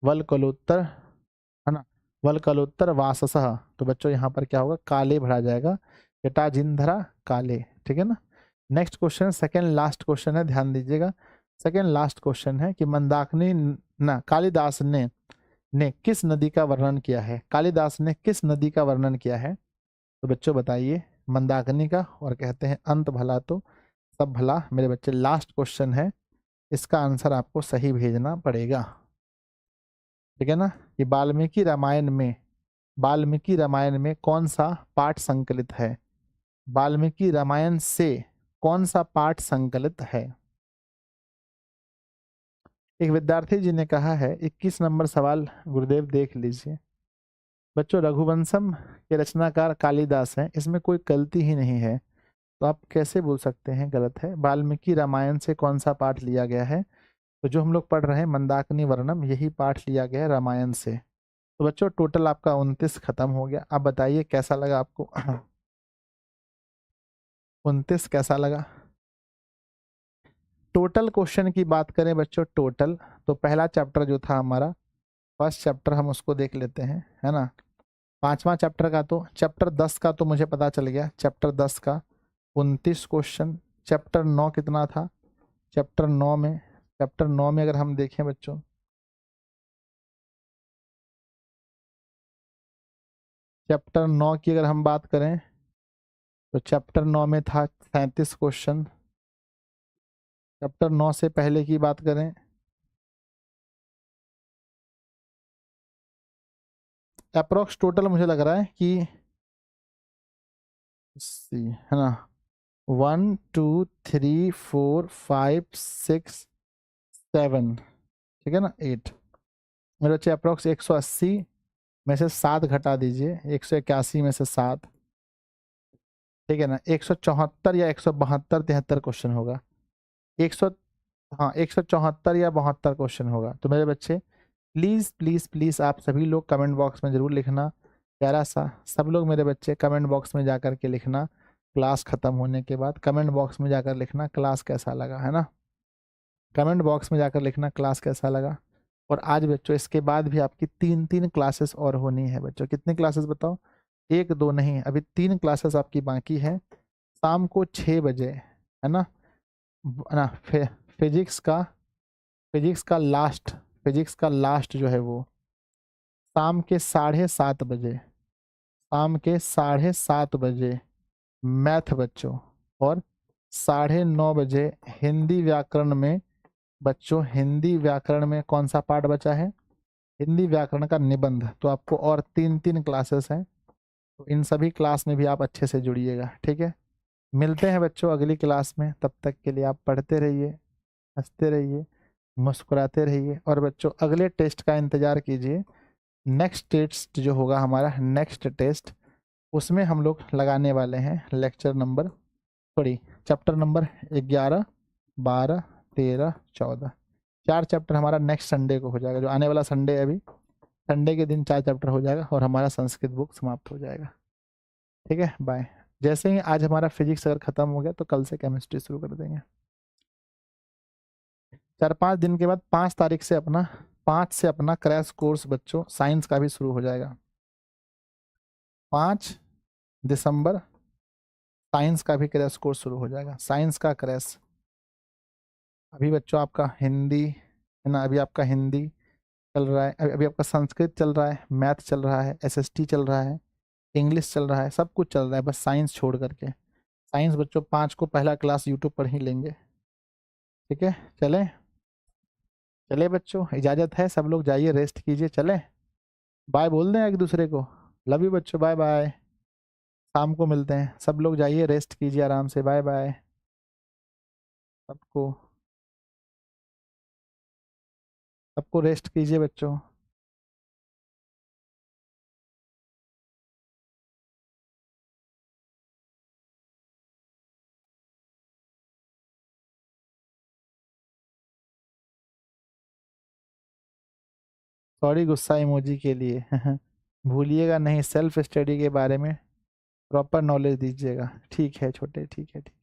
वल कलोत्तर, है ना, वल कलोत्तर वाससः, तो बच्चों यहाँ पर क्या होगा, काले भरा जाएगा, जटाजीन धरा काले, ठीक है ना। Next question, second last question है, ध्यान दीजिएगा। सेकेंड लास्ट क्वेश्चन है कि मंदाकिनी ना कालिदास ने किस नदी का वर्णन किया है, कालिदास ने किस नदी का वर्णन किया है, तो बच्चों बताइए, मंदाकिनी का, और कहते हैं अंत भला तो सब भला। मेरे बच्चे लास्ट क्वेश्चन है, इसका आंसर आपको सही भेजना पड़ेगा, ठीक है ना। कि वाल्मीकि रामायण में कौन सा पाठ संकलित है, वाल्मीकि रामायण से कौन सा पाठ संकलित है। एक विद्यार्थी जी ने कहा है, 21 नंबर सवाल गुरुदेव देख लीजिए। बच्चों, रघुवंशम के रचनाकार कालिदास हैं, इसमें कोई गलती ही नहीं है, तो आप कैसे बोल सकते हैं गलत है। वाल्मीकि रामायण से कौन सा पाठ लिया गया है, तो जो हम लोग पढ़ रहे हैं मंदाकिनी वर्णम, यही पाठ लिया गया है रामायण से। तो बच्चों टोटल आपका 29 खत्म हो गया। आप बताइए कैसा लगा आपको 29 कैसा लगा। टोटल क्वेश्चन की बात करें बच्चों, टोटल तो पहला चैप्टर जो था हमारा, फर्स्ट चैप्टर हम उसको देख लेते हैं, है ना। पांचवा चैप्टर का, तो चैप्टर 10 का तो मुझे पता चल गया, चैप्टर 10 का 29 क्वेश्चन। चैप्टर 9 कितना था, चैप्टर 9 में अगर हम देखें बच्चों, चैप्टर 9 की अगर हम बात करें, तो चैप्टर 9 में था 37 क्वेश्चन। चैप्टर 9 से पहले की बात करें, अप्रोक्स टोटल मुझे लग रहा है कि है ना 1 2 3 4 5 6 7, ठीक है ना 8, मेरे बच्चे अप्रोक्स 180 में से 7 घटा दीजिए, 181 में से 7, ठीक है ना, 174 या 172 73 क्वेश्चन होगा, 100, हाँ 174 या 72 क्वेश्चन होगा। तो मेरे बच्चे प्लीज़ प्लीज़ प्लीज़ आप सभी लोग कमेंट बॉक्स में ज़रूर लिखना, प्यारा सा सब लोग मेरे बच्चे कमेंट बॉक्स में जाकर के लिखना, क्लास ख़त्म होने के बाद कमेंट बॉक्स में जाकर लिखना क्लास कैसा लगा, है ना। कमेंट बॉक्स में जाकर लिखना क्लास कैसा लगा। और आज बच्चों इसके बाद भी आपकी 3 क्लासेस और होनी है बच्चों। कितनी क्लासेस बताओ, 1 2 नहीं, अभी 3 क्लासेस आपकी बाकी है, शाम को 6 बजे, है ना। ना फिजिक्स का, फिजिक्स का लास्ट जो है वो शाम के 7:30 बजे, शाम के 7:30 बजे मैथ बच्चों, और 9:30 बजे हिंदी व्याकरण में। बच्चों हिंदी व्याकरण में कौन सा पार्ट बचा है? हिंदी व्याकरण का निबंध। तो आपको और 3 क्लासेस हैं, तो इन सभी क्लास में भी आप अच्छे से जुड़िएगा, ठीक है। मिलते हैं बच्चों अगली क्लास में, तब तक के लिए आप पढ़ते रहिए, हंसते रहिए, मुस्कुराते रहिए, और बच्चों अगले टेस्ट का इंतज़ार कीजिए। नेक्स्ट टेस्ट जो होगा हमारा, नेक्स्ट टेस्ट, उसमें हम लोग लगाने वाले हैं lecture number, sorry, chapter number 11, 12, 13, 14। 4 chapter हमारा नेक्स्ट संडे को हो जाएगा, जो आने वाला संडे है अभी, संडे के दिन 4 चैप्टर हो जाएगा और हमारा संस्कृत बुक समाप्त हो जाएगा, ठीक है। बाय। जैसे ही आज हमारा फिजिक्स अगर ख़त्म हो गया तो कल से केमिस्ट्री शुरू कर देंगे। 4-5 दिन के बाद 5 तारीख से अपना 5 से अपना क्रैश कोर्स बच्चों साइंस का भी शुरू हो जाएगा। 5 दिसंबर साइंस का भी क्रैश कोर्स शुरू हो जाएगा, साइंस का क्रैश। अभी बच्चों आपका हिंदी है ना, अभी आपका हिंदी चल रहा है, अभी आपका संस्कृत चल रहा है, मैथ चल रहा है, एसएसटी चल रहा है, इंग्लिश चल रहा है, सब कुछ चल रहा है, बस साइंस छोड़ करके। साइंस बच्चों 5 को पहला क्लास यूट्यूब पर ही लेंगे, ठीक है। चलें, चले बच्चों, इजाज़त है, सब लोग जाइए रेस्ट कीजिए, चलें, बाय बोल दें एक दूसरे को, लव यू बच्चों, बाय बाय, शाम को मिलते हैं, सब लोग जाइए रेस्ट कीजिए आराम से, बाय बाय सबको, सबको रेस्ट कीजिए बच्चों। सॉरी गुस्सा इमोजी के लिए भूलिएगा नहीं, सेल्फ स्टडी के बारे में प्रॉपर नॉलेज दीजिएगा, ठीक है छोटे, ठीक है, ठीक।